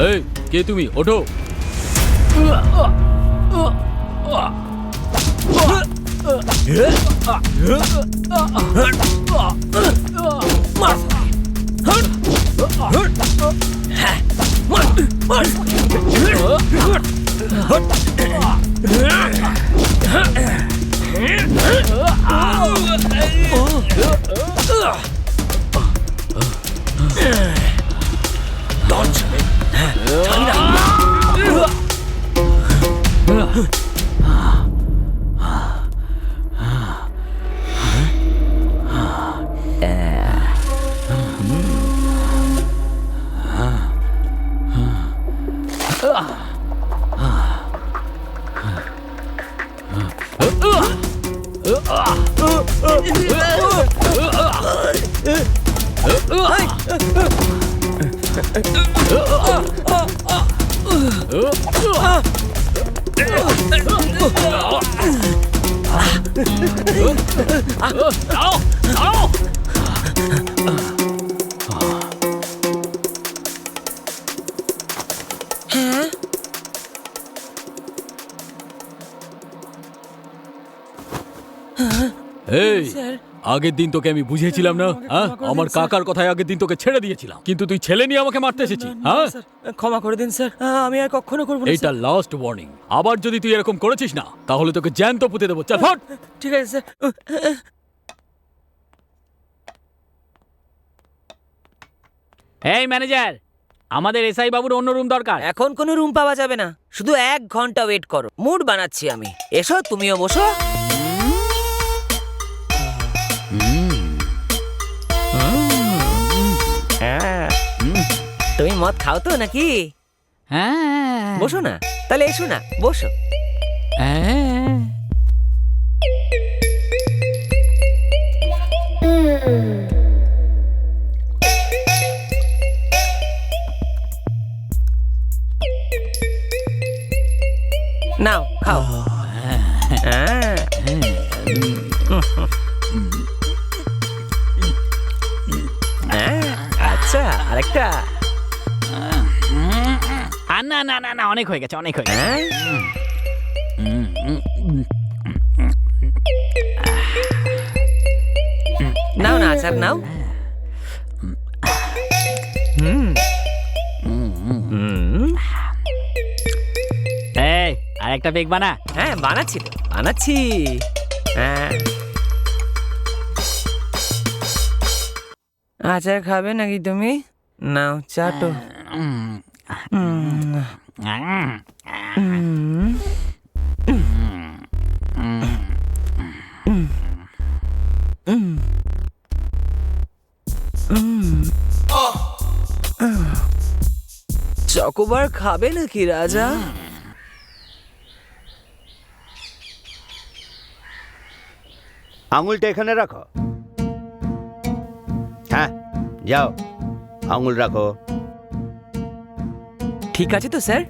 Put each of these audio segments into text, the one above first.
এই কে তুমি? ওঠো। এই আগের দিন তোকে আমি বুঝিয়েছিলাম না? হ্যাঁ, আমার কাকার কথায় আগের দিন তোকে ছেড়ে দিয়েছিলাম, কিন্তু তুই ছেলে নিয়ে আমাকে মারতে এসেছিস। হ্যাঁ, ক্ষমা করে দিন স্যার, আমি আর কখনো করবো না। এইটা লাস্ট ওয়ার্নিং। আবার যদি তুই এরকম করেছিস না, তাহলে তোকে জ্যান্ত পুঁতে দেবো। চল ফট। ঠিক আছে স্যার। এই ম্যানেজার, আমাদের এসআই বাবুর অন্য রুম দরকার। এখন কোনো রুম পাওয়া যাবে না, শুধু 1 ঘন্টা ওয়েট করো। মুড বানাচ্ছি আমি। এসো, তুমিও বসো। তুমি মদ খাও তো নাকি? হ্যাঁ, বসো না, তাহলে এসো না, বসো। হ্যাঁ। নাও খাও। আচ্ছা, আরেকটা। না না না না, অনেক হয়ে গেছে, অনেক হয়ে গেছে। নাও না, আচার নাও। এই আরেকটা পেক বানা। হ্যাঁ, বানাচ্ছি তো, বানাচ্ছি। হ্যাঁ, আচার খাবে নাকি তুমি? নাও, চাটো। চকোবার খাবে নাকি রাজা? আঙুলটা এখানে রাখো। হ্যাঁ, যাও, আঙুল রাখো। ঠিক আছে তো স্যার?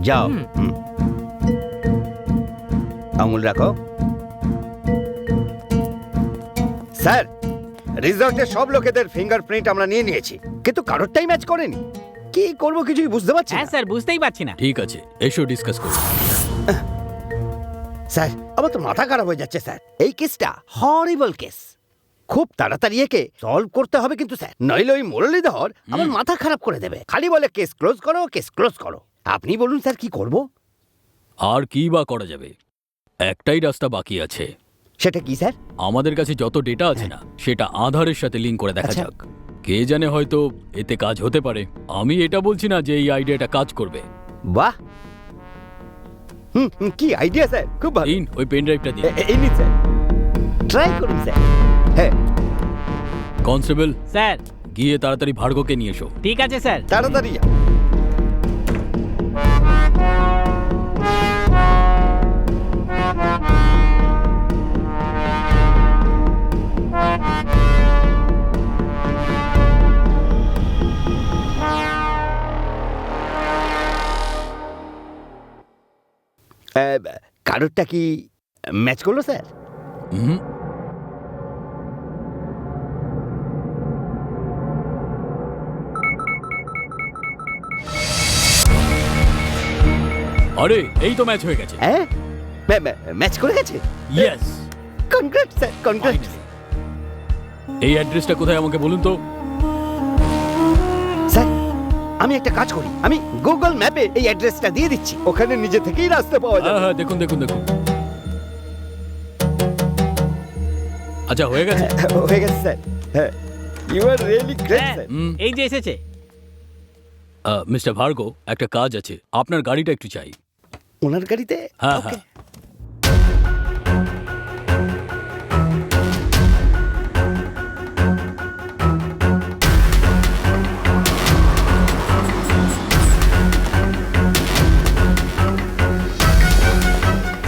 যাও। আঙুল রাখো। স্যার, রিসর্টের সব লোকেদের ফিঙ্গারপ্রিন্ট আমরা নিয়ে নিয়েছি, কিন্তু কারোরটাই ম্যাচ করেনি। কি করব কিছুই বুঝতে পারছি হ্যাঁ না। স্যার, বুঝতেই পারছি না। ঠিক আছে, এসো ডিসকাস করি। স্যার, আমার তো মাথা খারাপ হয়ে যাচ্ছে স্যার। এই কেসটা হরিবল কেস, খুব তাড়াতাড়ি একে সলভ করতে হবে কিন্তু স্যার, নইলে ওই মুরলীধর আমার মাথা খারাপ করে দেবে। খালি বলে কেস ক্লোজ করো, কেস ক্লোজ করো। আপনি বলুন স্যার, কি করব? আর কি বা করা যাবে? একটাই রাস্তা বাকি আছে। সেটা কি স্যার? আমাদের কাছে যত ডেটা আছে না, সেটা আধারের সাথে লিঙ্ক করে দেখা আচ্ছা। যাক। কে জানে, হয়তো এতে কাজ হতে পারে। আমি এটা বলছি না যে এই আইডিয়াটা কাজ করবে। বাহ, কি আইডিয়া স্যার, খুব ভালো। দিন ওই পেন ড্রাইভটা দিন। এই নিন স্যার, ট্রাই করুন স্যার। হ্যাঁ, কনস্টেবল, স্যার। গিয়ে তাড়াতাড়ি ভার্গবকে নিয়ে এসো। ঠিক আছে স্যার। তাড়াতাড়ি যাও। কারোরটা কি ম্যাচ করলো স্যার? হুম, আরে এই তো ম্যাচ হয়ে গেছে। হ্যাঁ ম্যাচ করে গেছে। Yes, congrats sir, congrats. এই অ্যাড্রেসটা কোথায় আমাকে বলুন তো। স্যার আমি একটা কাজ করি, আমি গুগল ম্যাপে এই অ্যাড্রেসটা দিয়ে দিচ্ছি, ওখানে নিজে থেকেই রাস্তা পাওয়া হ্যাঁ যাবে। হ্যাঁ, দেখুন দেখুন দেখুন। আচ্ছা হয়ে গেছে। হয়ে গেছে স্যার। হ্যাঁ, ইউ আর রিয়েলি গ্রেট হ্যাঁ, স্যার। এই যে এসেছে। মিস্টার ভার্গো, একটা কাজ আছে, আপনার গাড়িটা একটু চাই। ওনার গাড়িতে? হ্যাঁ ওকে। হ্যাঁ।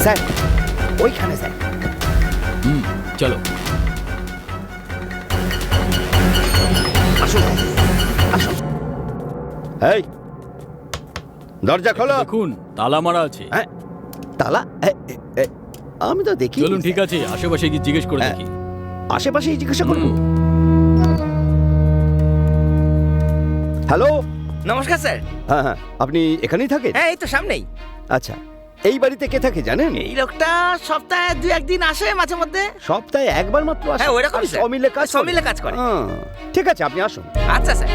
স্যার ওইখানে স্যার। চলো। আসুন আসুন। এই দরজা খোলো। দেখুন তালা মারা আছে। হ্যাঁ তালা? আমি তো দেখি। চলুন ঠিক আছে, আশেপাশে গিয়ে জিজ্ঞেস করে হ্যাঁ। দেখি। আশেপাশেই জিজ্ঞাসা করবো। হুম। হ্যালো। নমস্কার স্যার। হ্যাঁ হ্যাঁ, আপনি এখানেই থাকেন? হ্যাঁ, এই তো সামনেই। আচ্ছা, এই বাড়িতে কে থাকে জানেন? এই লোকটা সপ্তাহে 2-1 দিন আসে মাঝে মধ্যে। সপ্তাহে একবার মাত্র আসে? হ্যাঁ, ওইরকমই আর স্যার। সমিলে কাজ করে? সমিলে কাজ করে। হ্যাঁ, ঠিক আছে আপনি আসুন। আচ্ছা স্যার।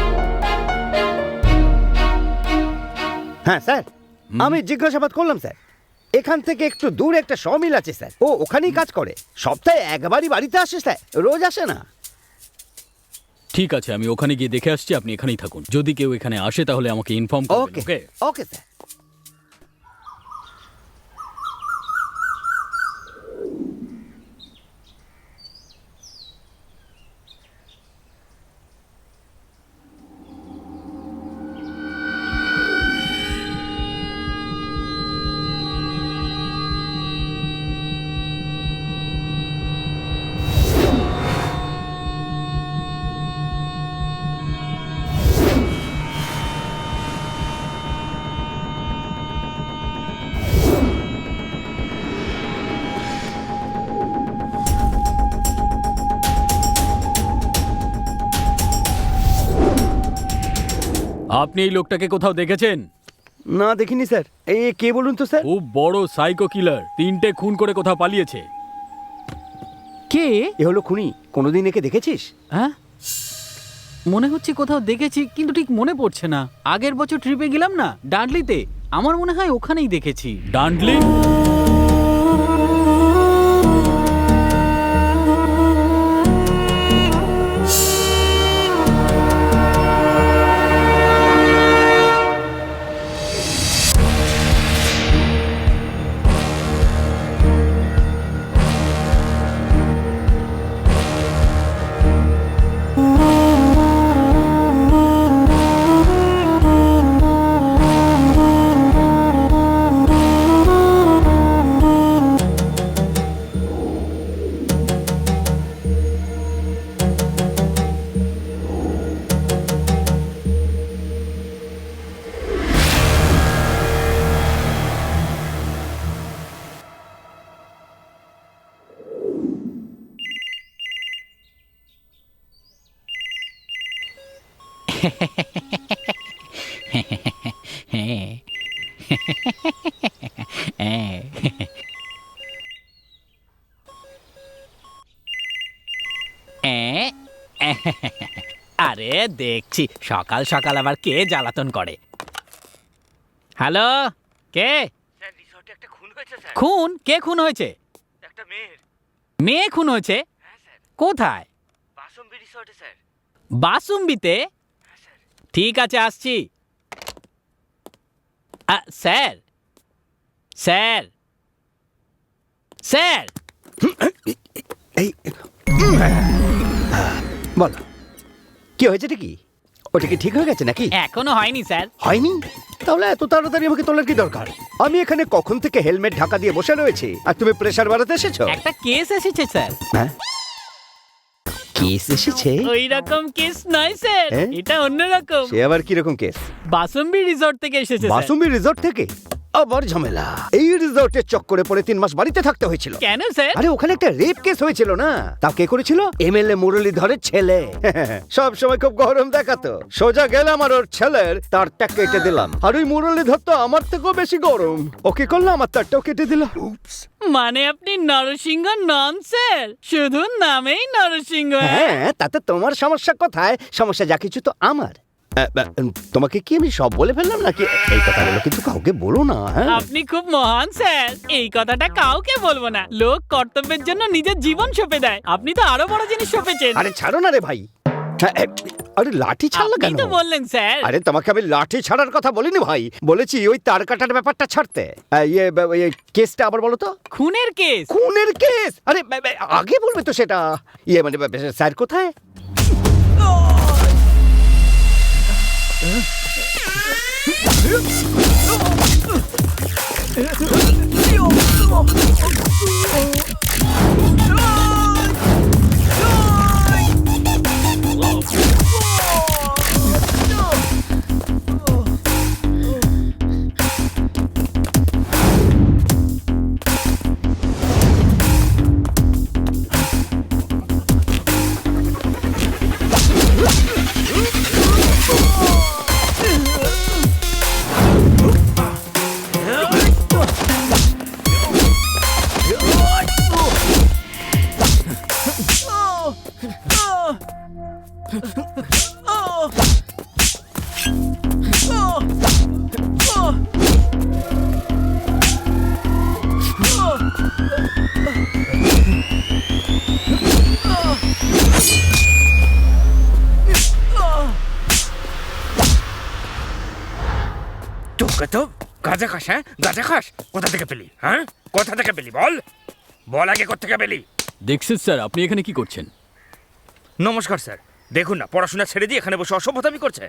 হ্যাঁ স্যার, আমি জিজ্ঞাসাবাদ করলাম স্যার, এখান থেকে একটু দূরে একটা সমিল আছে স্যার, ও ওখানেই কাজ করে, সপ্তাহে একবারই বাড়িতে আসে স্যার, রোজ আসে না। ঠিক আছে, আমি ওখানে গিয়ে দেখে আসছি, আপনি এখানেই থাকুন। যদি কেউ এখানে আসে তাহলে আমাকে ইনফর্ম করবেন। Okay okay? Okay sir. আপনি এই লোকটাকে কোথাও দেখেছেন? না দেখিনি স্যার। এই কে বলুন তো স্যার? খুব বড় সাইকো কিলার, 3টে খুন করে কোথাও পালিয়েছে। কে? এ হলো খুনি। কোনোদিন একে দেখেছিস? হ্যাঁ, মনে হচ্ছে কোথাও দেখেছি কিন্তু ঠিক মনে পড়ছে না। আগের বছর ট্রিপে গেলাম না ডান্ডলিতে, আমার মনে হয় ওখানেই দেখেছি। ডান্ডলি? আরে দেখছি সকাল সকাল আবার কে জ্বালাতন করে। হ্যালো, কে? স্যার, রিসর্টে একটা খুন হয়েছে স্যার। খুন? কে খুন হয়েছে? একটা মেয়ের। মেয়ে খুন হয়েছে? হ্যাঁ স্যার, কোথায়? বাসম্বি রিসর্টে স্যার। বাসুম্বিতে? ঠিক আছে আসছি। স্যার স্যার স্যার এই বল, কি হয়েছে? কি ওটা কি ঠিক হয়ে গেছে নাকি? এখনো হয়নি স্যার। হয়নি? তাহলে এত তাড়াতাড়ি আমাকে তোলার কি দরকার? আমি এখানে কখন থেকে হেলমেট ঢাকা দিয়ে বসে রয়েছি, আর তুমি প্রেসার বাড়াতে এসেছো? একটা কেস এসেছে স্যার। হ্যাঁ, কেস এসেছে? ওই রকম কেস নয় স্যার, হ্যাঁ? এটা অন্যরকম। সে আবার কি রকম কেস? বাসুম্বি রিসর্ট থেকে এসেছে স্যার। বাসুমি রিসর্ট থেকে? আবার ঝামেলা। এই রিসর্টের চক্করে পড়ে 3 মাস বাড়িতে থাকতে হয়েছিল। কেন স্যার? আরে ওখানে একটা রেপ কেস হয়েছিল না, তা কে করেছিল? এমএলএ মুরলীধরের ছেলে। সব সময় খুব গরম দেখাতো। সোজা গেলাম আর ওর ছেলের তারটা কেটে দিলাম। আর ওই মুরলীধর তো আমার থেকেও বেশি গরম। ওকে করলো, আমার তারটাও কেটে দিল। মানে আপনি নরসিংহ নন স্যার, শুধু নামেই নরসিংহ। হ্যাঁ, তাতে তোমার সমস্যা কোথায়? সমস্যা যা কিছু তো আমার। তোমাকে কি আমি সব বলে ফেললাম নাকি? এই কথাগুলো কিন্তু কাউকে বলো না। হ্যাঁ, আপনি খুব মহান স্যার, এই কথাটা কাউকে বলবো না। লোক কর্তব্যের জন্য নিজের জীবন সঁপে দেয়, আপনি তো আরো বড় জিনিস সঁপেছেন। আরে ছাড়ো না রে ভাই। হ্যাঁ, আরে লাঠি ছাড়লা আপনি কেন? তো বললেন স্যার। আরে তোমাকে আমি লাঠি ছাড়ার কথা বলিনি ভাই, বলেছি ওই তার কাটার ব্যাপারটা ছাড়তে। কেসটা আবার বলো তো। খুনের কেস। খুনের কেস? আরে আগে বলবে তো সেটা। মানে স্যার কোথায়? তোকে তো গাঁজা খাস? হ্যাঁ, গাঁজা খাস? কোথা থেকে পেলি? হ্যাঁ, কোথা থেকে পেলি বল? বল আগে কোথা থেকে পেলি? দেখছেন স্যার, আপনি এখানে কি করছেন? নমস্কার স্যার, দেখুন না পড়াশোনা ছেড়ে দিয়ে এখানে বসে অসভ্যতামি করছে।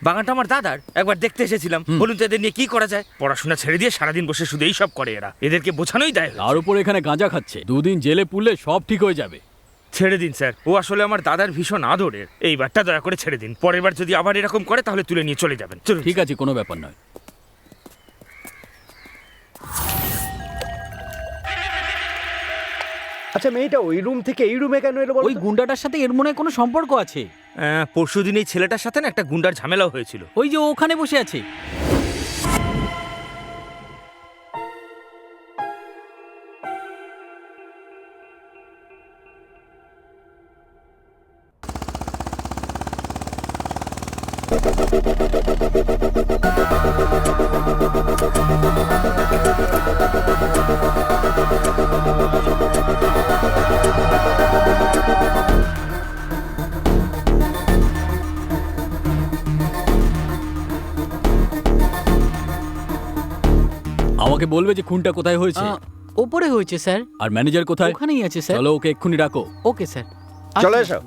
বাগানটা আমার দাদার, একবার দেখতে এসেছিলাম। বলুন তো এদের নিয়ে কি করা যায়? পড়াশোনা ছেড়ে দিয়ে সারাদিন বসে শুধু এই সব করে এরা। এদেরকে বোঝানোই দায়। তার উপর এখানে গাঁজা খাচ্ছে। 2 দিন জেলে পুরলে সব ঠিক হয়ে যাবে। ছেড়ে দিন স্যার, ও আসলে আমার দাদার ভীষণ আদরের। এইবারটা দয়া করে ছেড়ে দিন। পরের বার যদি আবার এরকম করে তাহলে তুলে নিয়ে চলে যাবেন। চলুন। ঠিক আছে, কোনো ব্যাপার নয়। আচ্ছা, মেয়েটা ওই রুম থেকে এই রুমে কেন এলো বলো ওই তো? গুন্ডাটার সাথে এর মনে হয় কোনো সম্পর্ক আছে। পরশু দিন এই ছেলেটার সাথে না একটা গুন্ডার ঝামেলাও হয়েছিল। ওই যে ওখানে বসে আছে। আমাকে বলবে যে খুনটা কোথায় হয়েছে। ওপরে হয়েছে স্যার। আর ম্যানেজার কোথায়? ওখানেই আছে স্যার। চলো ওকে এক্ষুনি ডাকো। Okay sir. চলে আচ্ছা। এসো।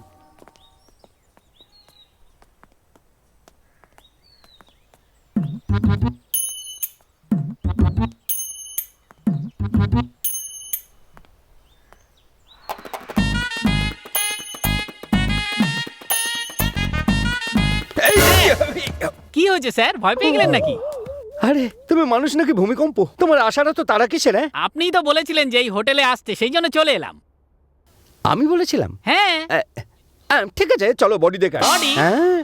কি হয়েছে স্যার, ভয় পেয়ে গেলেন নাকি? আরে তুমি মানুষ নাকি ভূমিকম্প? তোমার আশাটা তো তারা কিসের? হ্যাঁ, আপনিই তো বলেছিলেন যে এই হোটেলে আসতে, সেই জন্য চলে এলাম। আমি বলেছিলাম। হ্যাঁ। ঠিক আছে, চলো বডি দেখা। Body? হ্যাঁ,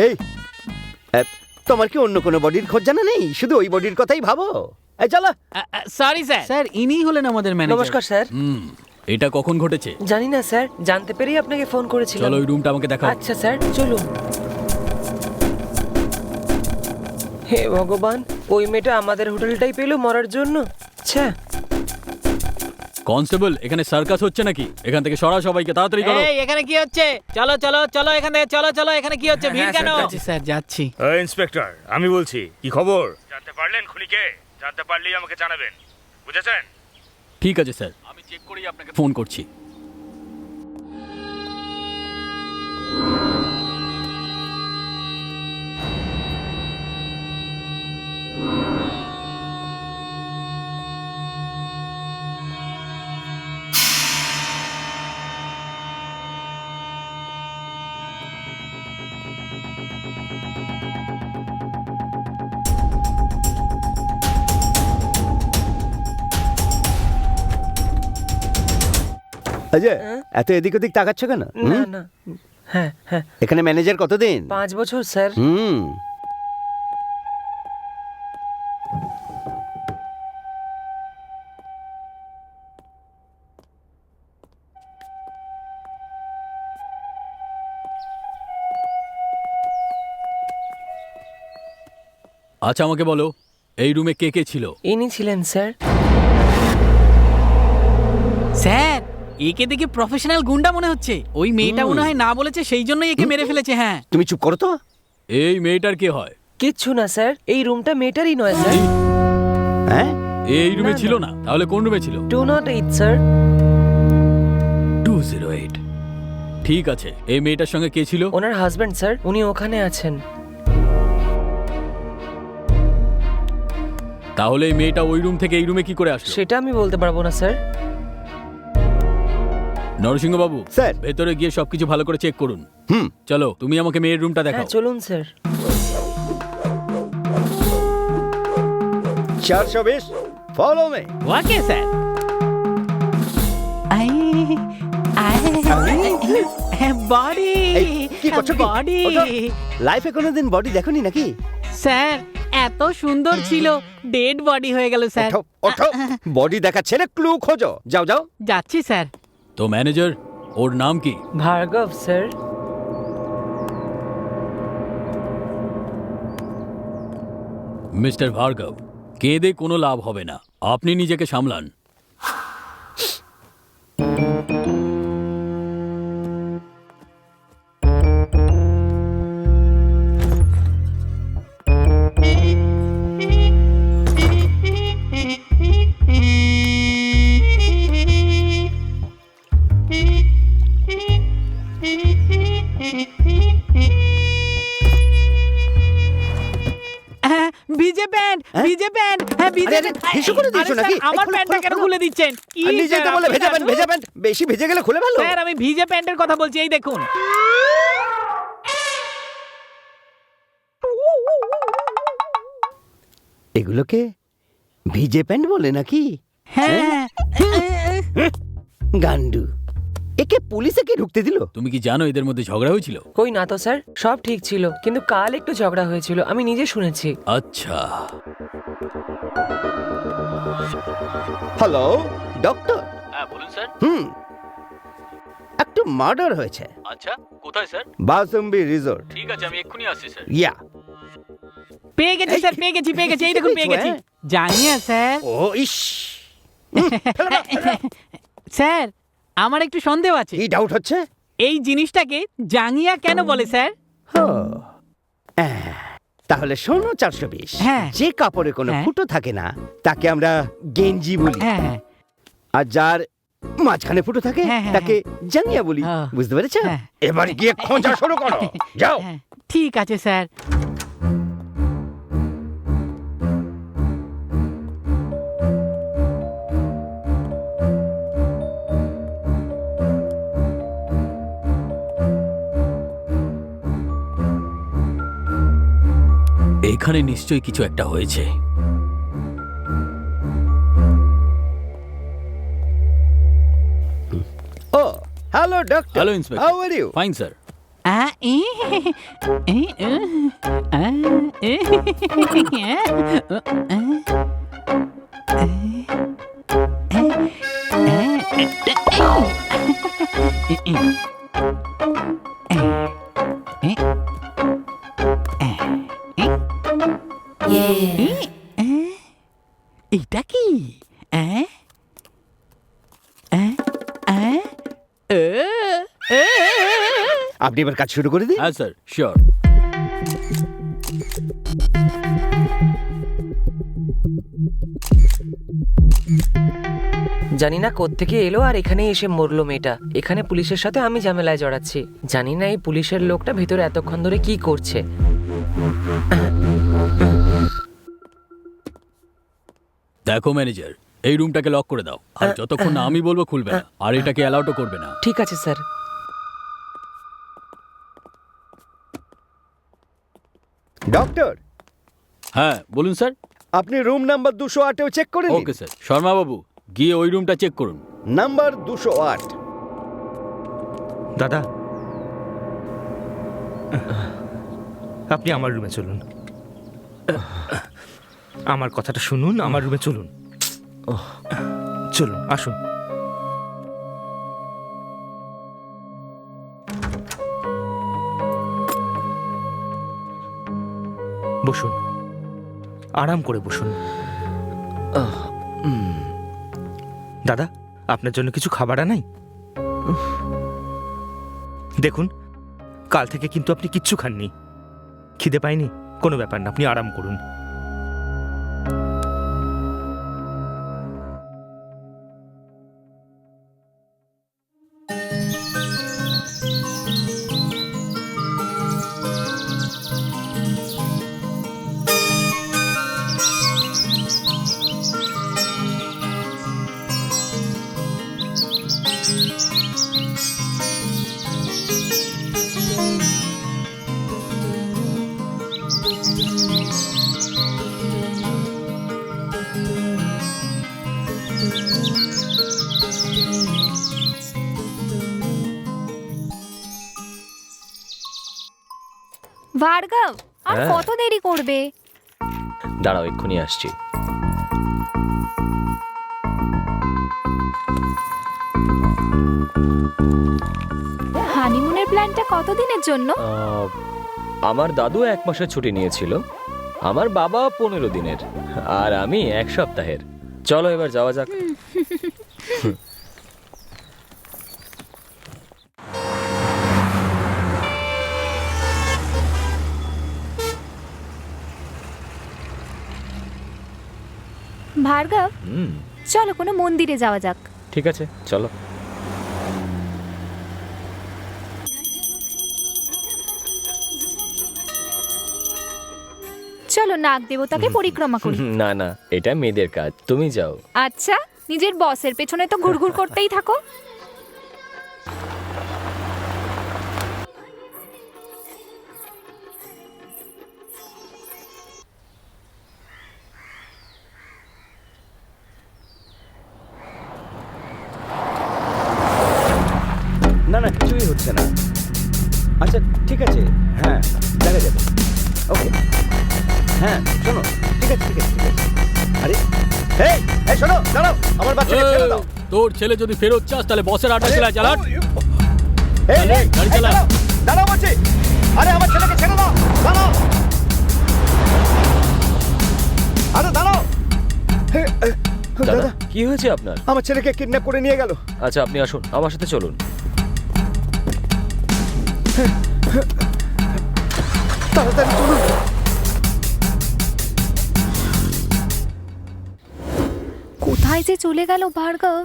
এই তোমার কি অন্য কোনো বডির খোঁজ জানা নেই? শুধু ওই বডির কথাই ভাবো। এই চলো। Sorry sir. স্যার ইনিই হলেন আমাদের ম্যানেজার। নমস্কার স্যার। এটা কখন ঘটেছে? জানি না স্যার, জানতে পেরেই আপনাকে ফোন করেছিলাম। চলো ওই রুমটা আমাকে দেখাও। আচ্ছা স্যার, চলুন। হে ভগবান, ওই মেয়েটা আমাদের হোটেলটাই পেলো মরার জন্য। আচ্ছা কনস্টেবল, এখানে সার্কাস হচ্ছে নাকি? এখান থেকে সরা সবাইকে, তাড়াতাড়ি করো। এই এখানে কি হচ্ছে? চলো চলো চলো এখান থেকে, চলো চলো। এখানে কি হচ্ছে? ভিড় হ্যাঁ, কেন? স্যার, যাচ্ছি। স্যার যাচ্ছি। ইন্সপেক্টর, আমি বলছি, কি খবর? জানতে পারলেন খুনিকে? জানতে পারলেই আমাকে জানাবেন, বুঝেছেন? ঠিক আছে স্যার, আমি চেক করেই আপনাকে ফোন করছি। অজয় এত এদিক ওদিক তাকাচ্ছ কেন? না না, হ্যাঁ হ্যাঁ, এখানে ম্যানেজার কতদিন? 5 বছর স্যার। হুম। আচ্ছা আমাকে বলো, এই রুমে কে কে ছিল? ইনি ছিলেন স্যার। স্যার, একে দেখে প্রফেশনাল গুন্ডা মনে হচ্ছে। ওই মেয়েটা মনে হয় না বলেছে, সেই জন্যই একে মেরে ফেলেছে। হ্যাঁ, তুমি চুপ করো তো। এই মেয়েটার কে হয়? কিচ্ছু না স্যার, এই রুমটা মেটারই নয় স্যার। হ্যাঁ, এই রুমে না, ছিল না। না, তাহলে কোন রুমে ছিল? 208 স্যার। 208। ঠিক আছে, এই মেয়েটার সঙ্গে কে ছিল? ওনার হাজবেন্ড স্যার, উনি ওখানে আছেন। তাহলে এই মেয়েটা ওই রুম থেকে এই রুমে কি করে আসলো? সেটা আমি বলতে পারবো না স্যার। নরসিংহ বাবু, স্যার। ভেতরে গিয়ে সবকিছু ভালো করে চেক করুন। হুম। চলো, তুমি আমাকে মেয়ের রুমটা হ্যাঁ দেখাও। চলুন sir. 420 follow me. Okay sir. বডি, এই, কি করছো কি? বডি। লাইফে কোনোদিন বডি দেখোনি নাকি? স্যার, এত সুন্দর ছিল, ডেড বডি হয়ে গেল স্যার। ওঠো ওঠো, বডি দেখাচ্ছে না, ক্লু খোঁজো। যাও যাও। যাচ্ছি স্যার। তো ম্যানেজার, ওর নাম কি? ভার্গব স্যার। মিস্টার ভার্গব, কেঁদে কোনো লাভ হবে না, আপনি নিজেকে সামলান। ভিজে প্যান্ট, ভিজে প্যান্ট, হ্যাঁ ভিজে আরে, প্যান্ট। হিসু করে দিয়েছো আরে স্যার, নাকি? আমার এই, খোলো, প্যান্টটা খোলো, কেন খোলো। খুলে দিচ্ছেন? কি আর নিজেই তো স্যার, বলে আপনি ভেজা প্যান্ট, জানেন? ভেজা প্যান্ট। বেশি ভেজে গেলে খুলে ফেলো। স্যার, আমি ভিজে প্যান্টের কথা বলছি, এই দেখুন। এগুলোকে ভিজে প্যান্ট বলে নাকি? হ্যাঁ। গান্ডু, একে পুলিশে কে ঢুকতে দিল? তুমি কি জানো এদের মধ্যে ঝগড়া হয়েছিল? কই না তো স্যার, সব ঠিক ছিল, কিন্তু কাল একটু ঝগড়া হয়েছিল, আমি নিজে শুনেছি। আচ্ছা, হ্যালো ডক্টর। হ্যাঁ বলুন স্যার। একটু মার্ডার হয়েছে আচ্ছা, কোথায় স্যার? বাসম্বি রিসোর্ট। ঠিক আছে, আমি এক্ষুনি আসছি স্যার। ইয়া। পেয়ে গেছি স্যার, পেয়ে গেছি, পেয়ে গেছি, এই দেখুন পেয়ে গেছি। জানিয়া স্যার। ও ইস, স্যার, আমার একটু সন্দেহ আছে। কি ডাউট হচ্ছে? এই জিনিসটাকে জাঙ্গিয়া কেন বলে স্যার? হো, তাহলে শোনো 420। হ্যাঁ। যে কাপড়ে কোনো হ্যাঁ। ফুটো থাকে না তাকে আমরা গেঞ্জি বলি, হ্যাঁ হ্যাঁ আর যার মাঝখানে ফুটো থাকে হ্যাঁ, হ্যাঁ, তাকে জাঙ্গিয়া বলি। হ্যাঁ। বুঝতে পেরেছো? হ্যাঁ। এবার গিয়ে খোঁজা শুরু করো। যাও। হ্যাঁ, ঠিক আছে স্যার। এখানে নিশ্চয়ই কিছু একটা হয়েছে। Oh hello doctor. Hello inspector. How are you? Fine sir. এটা কি? আপনি এবার কাজ শুরু করে দিন। হ্যাঁ স্যার, শিওর। জানি না কোত্থেকে এলো আর এখানে এসে মরলো মেয়েটা। এখানে পুলিশের সাথে আমি ঝামেলায় জড়াচ্ছি। জানি না এই পুলিশের লোকটা ভেতরে এতক্ষণ ধরে কি করছে। দেখো ম্যানেজার, এই রুমটাকে লক করে দাও, আর যতক্ষণ না আমি বলবো খুলবে না, আর এটাকে অ্যালাউডও করবে না। ঠিক আছে স্যার। ডক্টর, হ্যাঁ বলুন স্যার। আপনি রুম নাম্বার 208 চেক করে নিন। Okay sir. শর্মা বাবু, গিয়ে ওই রুমটা চেক করুন। নাম্বার 208। দাদা, আপনি আমার রুমে চলুন। আমার কথাটা শুনুন, আমার রুমে চলুন। চলুন, আসুন। বসুন, আরাম করে বসুন। দাদা, আপনার জন্য কিছু খাবার আনাই? দেখুন, কাল থেকে কিন্তু আপনি কিচ্ছু খাননি। খিদে পায়নি? কোনো ব্যাপার না, আপনি আরাম করুন। ভার্গব, আর হ্যাঁ। কত দেরি করবে? দাঁড়াও, এক্ষুনি আসছি। হানিমুনের প্ল্যানটা কতদিনের জন্য? আমার দাদু 1 মাসের ছুটি নিয়েছিল, আমার বাবা 15 দিনের, আর আমি 1 সপ্তাহের। চলো এবার যাওয়া যাক। ভার্গব, চলো কোনো মন্দিরে যাওয়া যাক। ঠিক আছে, চলো। চলো নাগ দেবতাকে পরিক্রমা করি। না না, এটা মেয়েদের কাজ, তুমি যাও। আচ্ছা, নিজের বসের পেছনে তো ঘুরঘুর করতেই থাকো। না না, কিছুই হচ্ছে না। আচ্ছা ঠিক আছে, হ্যাঁ দেখা যাবে। ওকে, হ্যাঁ শোনো, ঠিক আছে ঠিক আছে ঠিক আছে। আরে এই এই শোনো, দাঁড়াও, আমার বাচ্চাকে ছেড়ে দাও। তোর ছেলে যদি ফেরত চাস তাহলে বসের আড্ডা চালায় চালান। এই এই গাড়ি এই, চালা। দাঁড়াও, দাঁড়াও বলছি। আরে আমার ছেলেকে ছেড়ে দাও, দাঁড়াও। আরে দাঁড়াও। দাদা, কি হয়েছে আপনার? আমার ছেলেকে কিডন্যাপ করে নিয়ে গেল। আচ্ছা, আপনি আসুন, আমার সাথে চলুন। তাড়াতাড়ি চলুন। কোথায় যে চলে গেল ভার্গব?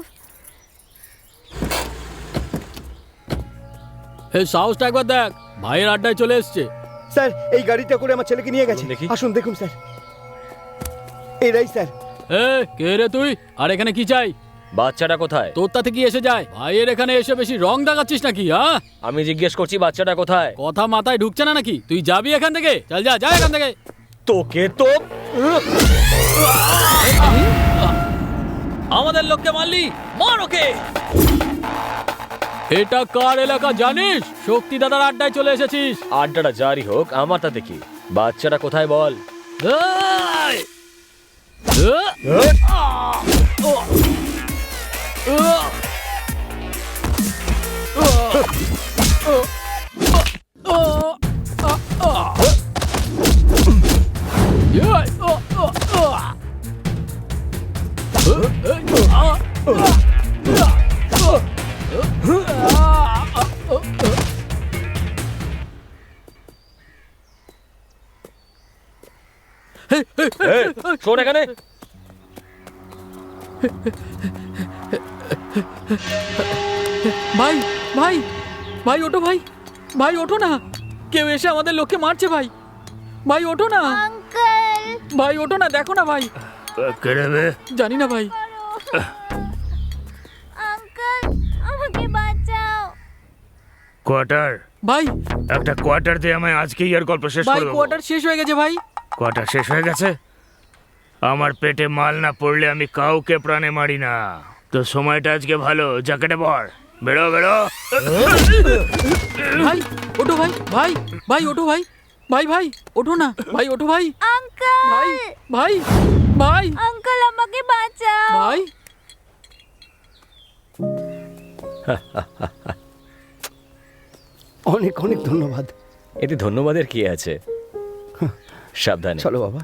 এই সাহসটা একবার দেখ, ভাইয়ের আড্ডায় চলে এসছে। স্যার, এই গাড়িটা করে আমার ছেলেকে নিয়ে গেছে। দেখি। আসুন দেখুন স্যার, এরাই স্যার। এ কে রে তুই, আর এখানে কি চাই? বাচ্চাটা কোথায়? তোর তাতে কি এসে যায়? ভাইয়ের এখানে এসে বেশি রং দেখাচ্ছিস নাকি? হ্যাঁ, আমি জিজ্ঞেস করছি বাচ্চাটা কোথায়? কথা মাথায় ঢুকছে না নাকি? তুই যাবি এখান থেকে? চল যা, যা এখান থেকে। তোকে তো আমাদের লোককে মারলি, মার ওকে। এটা কার এলাকা জানিস? শক্তি দাদার আড্ডায় চলে এসেছিস। আড্ডাটা জারি হোক, আমার তাতে কি? বাচ্চাটা কোথায় বল? এই! এই, শোন এখানে। ভাই ভাই ভাই ওঠো, ভাই ভাই ওঠো না, কেউ এসে আমাদের লোককে মারছে। ভাই ভাই ওঠো না, আঙ্কেল, ভাই ওঠো না, দেখো না ভাই। জানি না ভাই। আঙ্কেল, আমাকে বাঁচাও। কোয়ার্টার, ভাই একটা কোয়ার্টার দিয়ে আমায় আজকেই আর গল্প শেষ ভাই করে দেবো। কোয়ার্টার শেষ হয়ে গেছে ভাই। কোয়ার্টার শেষ হয়ে গেছে? আমার পেটে মাল না পড়লে আমি কাউকে প্রাণে মারি না। তো সময়টা আজকে ভালো, জ্যাকেটে পর। বেরো বেরো। ভাই ওঠো ভাই, ভাই ভাই ওঠো ভাই, ভাই ভাই ওঠো না ভাই, ওঠো ভাই, আঙ্কেল ভাই ভাই ভাই আঙ্কেল আমাকে বাঁচাও। ভাই। অনেক অনেক ধন্যবাদ। এতে ধন্যবাদের কি আছে? সাবধানে। চলো বাবা।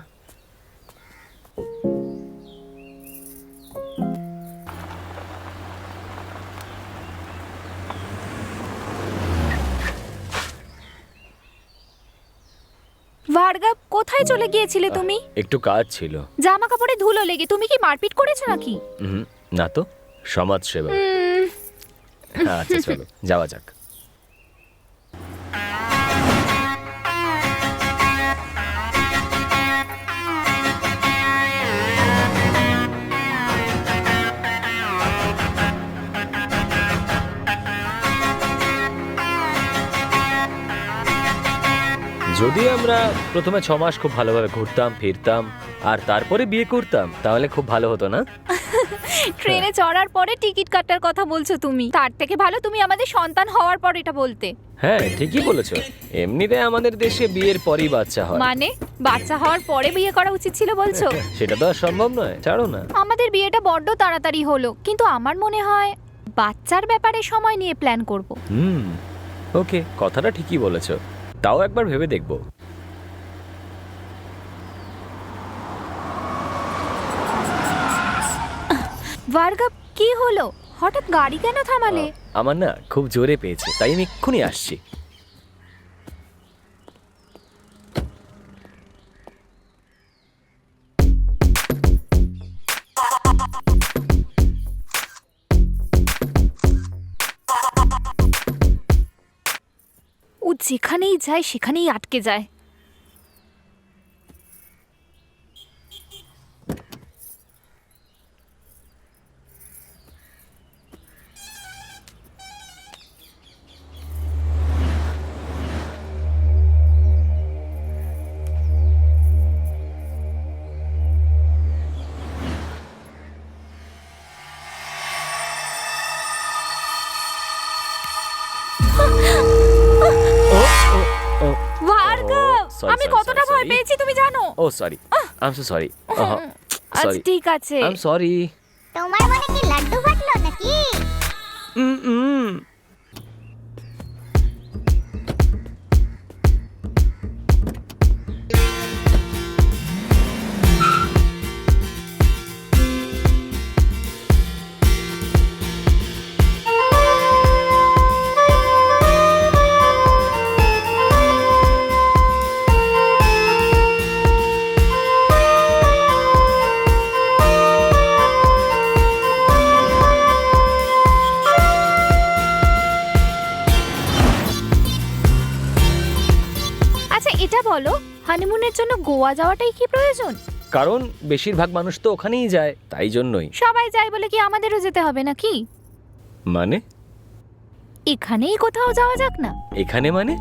ভার্গব কোথায় চলে গিয়েছিলে তুমি? একটু কাজ ছিল। জামা কাপড়ে ধুলো লেগে তুমি কি মারপিট করেছো নাকি? না তো, সমাজ সেবা। আচ্ছা চলো যাওয়া যাক। যদি আমরা প্রথমে 6 মাস খুব ভালোভাবে ঘুরতাম ফিরতাম আর তারপরে বিয়ে করতাম তাহলে খুব ভালো হতো না? ট্রেনে চড়ার পরে টিকিট কাটার কথা বলছো তুমি, তার থেকে ভালো তুমি আমাদের সন্তান হওয়ার পর এটা বলতে। হ্যাঁ ঠিকই বলেছো। এমনিতে আমাদের দেশে বিয়ের পরই বাচ্চা হয়। মানে বাচ্চা হওয়ার পরে বিয়ে করা উচিত ছিল বলছো? সেটা তো আর সম্ভব নয়, ছাড়ো না। আমাদের বিয়েটা বড্ড তাড়াতাড়ি হলো, কিন্তু আমার মনে হয় বাচ্চার ব্যাপারে সময় নিয়ে প্ল্যান করব। ওকে, কথাটা ঠিকই বলেছো, তাও একবার ভেবে দেখবো। ভার্গব কি হলো, হঠাৎ গাড়ি কেন থামালে? আমার না খুব জোরে পেয়েছে, তাই আমি এক্ষুনি আসছি। ও যেখানেই যায় সেখানেই আটকে যায়। ভার্গব, আমি কতটা ভয় পেয়েছি তুমি জানো? Oh sorry, I am so sorry. আচ্ছা সরি, ঠিক আছে। I am sorry. তোমার মনে কি লাড্ডু ফাটলো নাকি? আচ্ছা এটা বলো, হানিমুনের জন্য গোয়া যাওয়াটাই কি প্রয়োজন? কারণ বেশিরভাগ মানুষ তো ওখানেই যায়, তাই জন্যই। সবাই যায় বলে কি আমাদেরও যেতে হবে নাকি? মানে এখানেই কোথাও যাওয়া যাক না? এখানে মানে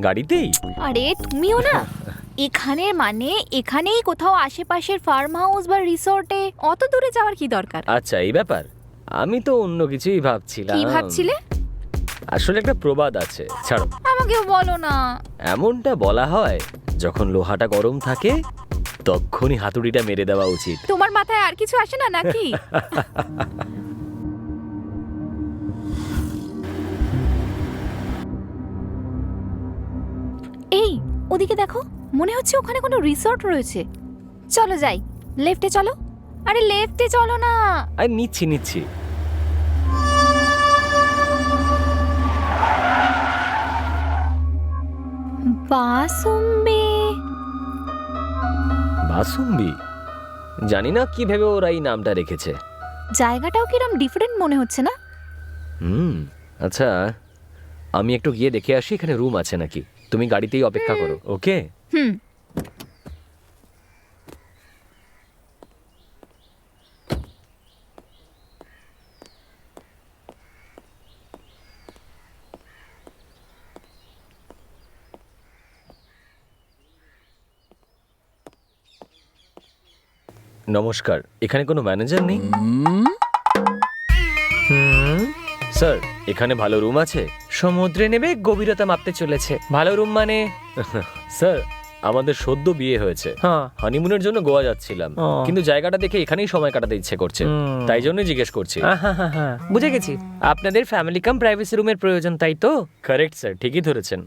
গাড়িতেই? আরে তুমিও না। এখানে মানে এখানেই কোথাও আশেপাশের ফার্ম হাউস বা রিসোর্টে, অত দূরে যাওয়ার কি দরকার? আচ্ছা এই ব্যাপার, আমি তো অন্য কিছুই ভাবছিলাম। কি ভাবছিলে? আসলে একটা প্রবাদ আছে, ছাড়ো। আমাকেও বলো না। এমনটা বলা হয়, যখন লোহাটা গরম থাকে তখনই হাতুড়িটা মেরে দেওয়া উচিত। তোমার মাথায় আর কিছু আসে না নাকি? এই ওদিকে দেখো, মনে হচ্ছে ওখানে কোনো রিসর্ট রয়েছে। চলো যাই, লেফটে চলো। আরে লেফটে চলো না। আরে নিচ্ছি নিচ্ছি। বাসুম্বি। বাসুম্বি? জানি না কি ভেবে ওরা এই নামটা রেখেছে। জায়গাটাও কিরম ডিফারেন্ট মনে হচ্ছে না? আচ্ছা আমি একটু গিয়ে দেখে আসি এখানে রুম আছে নাকি। তুমি গাড়িতেই অপেক্ষা করো, ওকে? হুম। নমস্কার, এখানে কোনো ম্যানেজার নেই? স্যার এখানে ভালো রুম আছে? সমুদ্রে নেবে গভীরতা মাপতে চলেছে। ভালো রুম মানে? স্যার আমাদের সদ্য বিয়ে হয়েছে, হ্যাঁ। হানিমুনের জন্য গোয়া যাচ্ছিলাম, ও। কিন্তু জায়গাটা দেখে এখানেই সময় কাটাতে ইচ্ছে করছে, তাই জন্যই জিজ্ঞেস করছি। হ্যাঁ, বুঝে গেছি। আপনাদের ফ্যামিলি কাম প্রাইভেসি রুমের প্রয়োজন, তাই তো? কারেক্ট স্যার, ঠিকই ধরেছেন।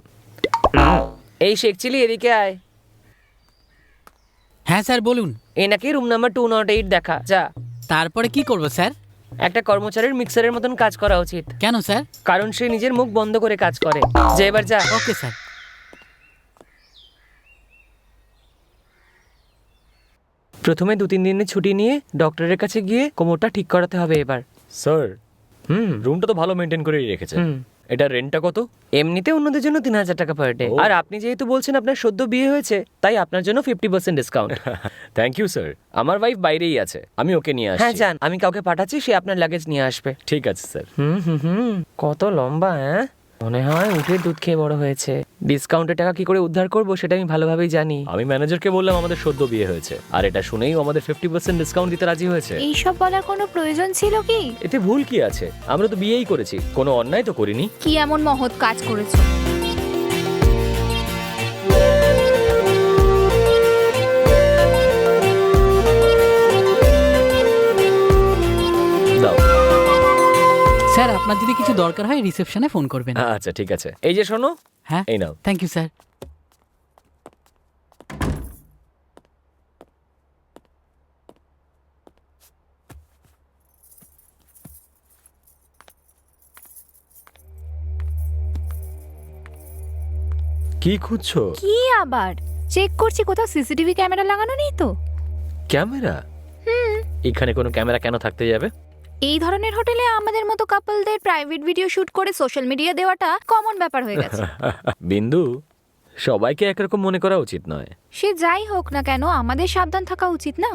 এই শেখ চিলি, এদিকে আয়। হ্যাঁ স্যার বলুন। এ নাকি রুম নাম্বার 208 দেখা যা। তারপরে কি করব স্যার? একটা কর্মচারীর মিক্সারের মতন কাজ করা উচিত, কেন স্যার? কারণ সে নিজের মুখ বন্ধ করে কাজ করে। যে এবার যা। Okay sir. প্রথমে 2-3 দিনের ছুটি নিয়ে ডক্টরের কাছে গিয়ে কোমরটা ঠিক করাতে হবে এবার। স্যার রুমটা তো ভালো মেনটেন করেই রেখেছে। এটা রেন্টটা কত? এমনিতে অন্যদের জন্য 3000 টাকা পার ডে, ও। আর আপনি যেহেতু বলছেন আপনার সদ্য বিয়ে হয়েছে, তাই আপনার জন্য 50% ডিসকাউন্ট। Thank you sir. আমার ওয়াইফ বাইরেই আছে, আমি ওকে নিয়ে হ্যাঁ আসছি। যান, আমি কাউকে পাঠাচ্ছি, সে আপনার লাগেজ নিয়ে আসবে। ঠিক আছে স্যার। কত লম্বা, হ্যাঁ? মনে হয় উঠের দুধ খেয়ে বড় হয়েছে। ডিসকাউন্টের টাকা কি করে উদ্ধার করবো সেটা আমি ভালোভাবেই জানি। আমি ম্যানেজারকে বললাম আমাদের সদ্য বিয়ে হয়েছে, আর এটা শুনেই ও আমাদের 50% ডিসকাউন্ট দিতে রাজি হয়েছে। এইসব বলার কোনো প্রয়োজন ছিল কি? এতে ভুল কি আছে? আমরা তো বিয়েই করেছি, কোনো অন্যায় তো করিনি। কি এমন মহৎ কাজ করেছো? দাও। স্যার আপনার যদি কিছু দরকার হয় রিসেপশনে ফোন করবেন। আচ্ছা ঠিক আছে, এই যে শোনো, হ্যাঁ এই নাও। Thank you sir. কি খুঁজছো? কি আবার? চেক করছি কোথাও সিসিটিভি ক্যামেরা লাগানো নেই তো। ক্যামেরা? এখানে কোনো ক্যামেরা কেন থাকতে যাবে? এই ধরনের হোটেলে আমাদের মতো কাপলদের প্রাইভেট ভিডিও শুট করে সোশ্যাল মিডিয়া দেওয়াটা কমন ব্যাপার হয়ে গেছে। বিন্দু, সবাইকে একরকম মনে করা উচিত নয়। সে যাই হোক না কেন, আমাদের সাবধান থাকা উচিত না?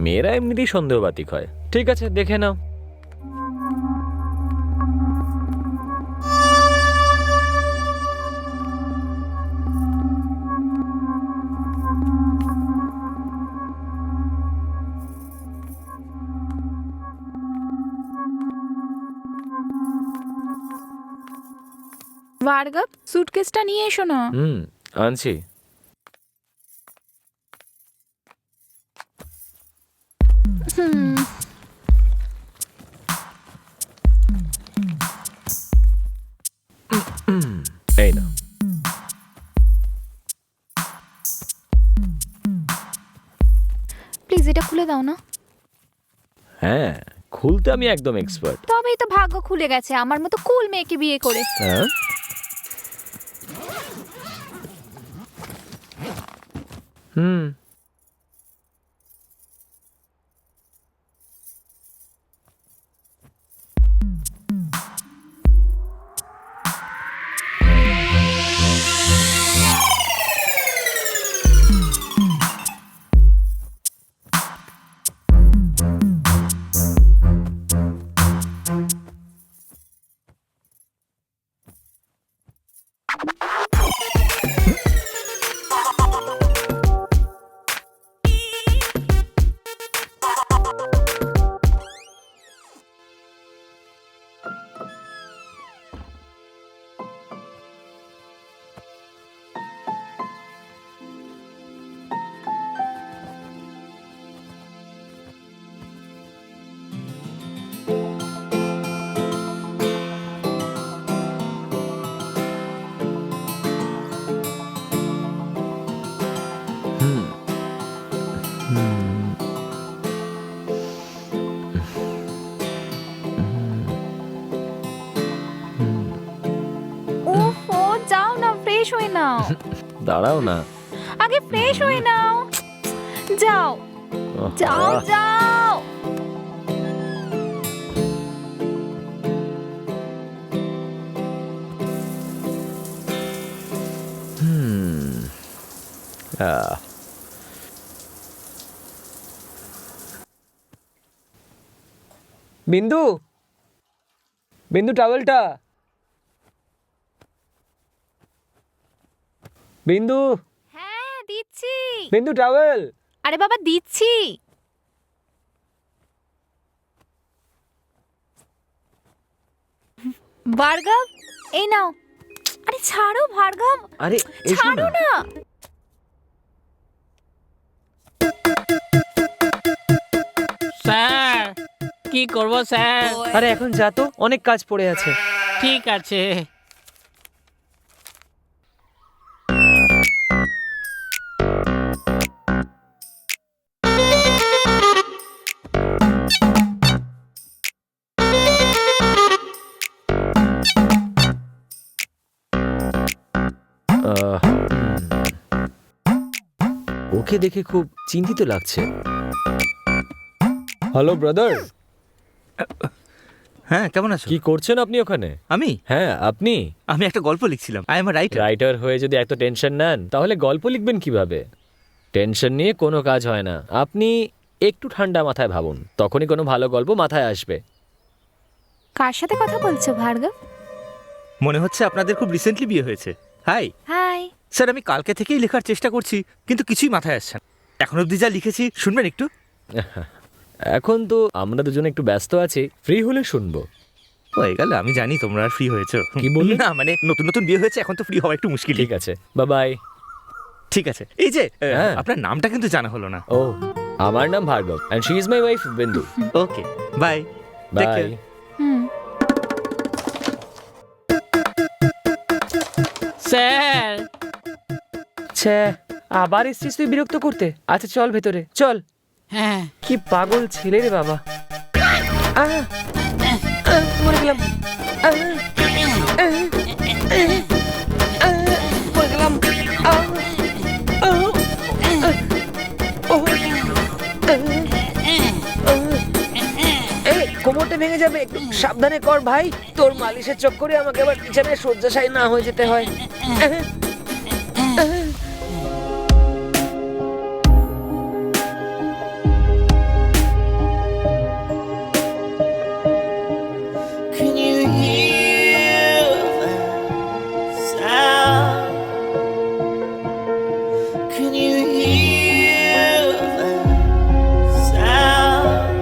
মেয়েরা এমনিতেই সন্দেহবাতিক হয়। ঠিক আছে, দেখে নাও। ভার্গব, সুটকেসটা নিয়ে এসো না। আনছি। এই না, প্লিজ এটা খুলে দাও না। হ্যাঁ খুলতে আমি একদম এক্সপার্ট। তবেই তো ভাগ্য খুলে গেছে আমার মতো কুল মেয়েকে বিয়ে করে। হ্যাঁ, উফ, ও যাও না, ফ্রেশ হয়ে নাও। দাঁড়াও না। আগে ফ্রেশ হয়ে নাও। যাও যাও আহা, যাও। আহ, বিন্দু, বিন্দু টাওয়েলটা। বিন্দু, হ্যাঁ দিচ্ছি। বিন্দু টাওয়েল। আরে বাবা দিচ্ছি। ভার্গব, এই নাও। আরে ছাড়ো ভার্গব, আরে এসো ছাড়ো না। না। স্যার, কি করব স্যার? আরে এখন যা তো, অনেক কাজ পড়ে আছে। ঠিক আছে। আহ, ওকে দেখে খুব চিন্তিত লাগছে। হ্যালো ব্রাদার, হ্যাঁ, কেমন আছো? কি করছেন আপনি ওখানে? আমি হ্যাঁ আপনি আমি একটা গল্প লিখছিলাম। I am a writer. Writer হয়ে যদি এত টেনশন নেন তাহলে গল্প লিখবেন কিভাবে? টেনশন নিয়ে কোনো কাজ হয় না। আপনি একটু ঠান্ডা মাথায় ভাবুন, তখনই কোনো ভালো গল্প মাথায় আসবে। কার সাথে কথা বলছো ভার্গব? মনে হচ্ছে আপনাদের খুব রিসেন্টলি বিয়ে হয়েছে। High high. স্যার, আমি কালকে থেকেই লেখার চেষ্টা করছি, কিন্তু কিছুই মাথায় আসছে না। এখন অবধি যা লিখেছি শুনবেন একটু? এখন তো আমরা দুজনে একটু ব্যস্ত আছি, ফ্রি হলে শুনবো। হয়ে গেল, আমি জানি তোমরা আর ফ্রি হয়েছো। কি বললে? না মানে নতুন নতুন বিয়ে হয়েছে, এখন তো ফ্রি হওয়া একটু মুশকিল। ঠিক আছে, বাই বাই। ঠিক আছে। এই যে হ্যাঁ। আপনার নামটা কিন্তু জানা হলো না। ও, আমার নাম Bhargav and she is my wife Bindu. Okay, bye. Bye. Hmm. Sir, ছ্যা, আবার এসছিস তুই বিরক্ত করতে? আচ্ছা চল ভেতরে চল। হ্যাঁ। কি পাগল ছেলে রে বাবা। আহ, আহ, মরে গেলাম। আহ, আহ, আহ, আহ, মরে গেলাম। আহ, আহ, আহ, আহ, এই কোমরটা ভেঙে যাবে, একটু সাবধানে কর ভাই। তোর মালিশের চক্করে আমাকে আবার বিছানায় শয্যাশায়ী না হয়ে যেতে হয়। Can you hear that sound? Can you hear that sound?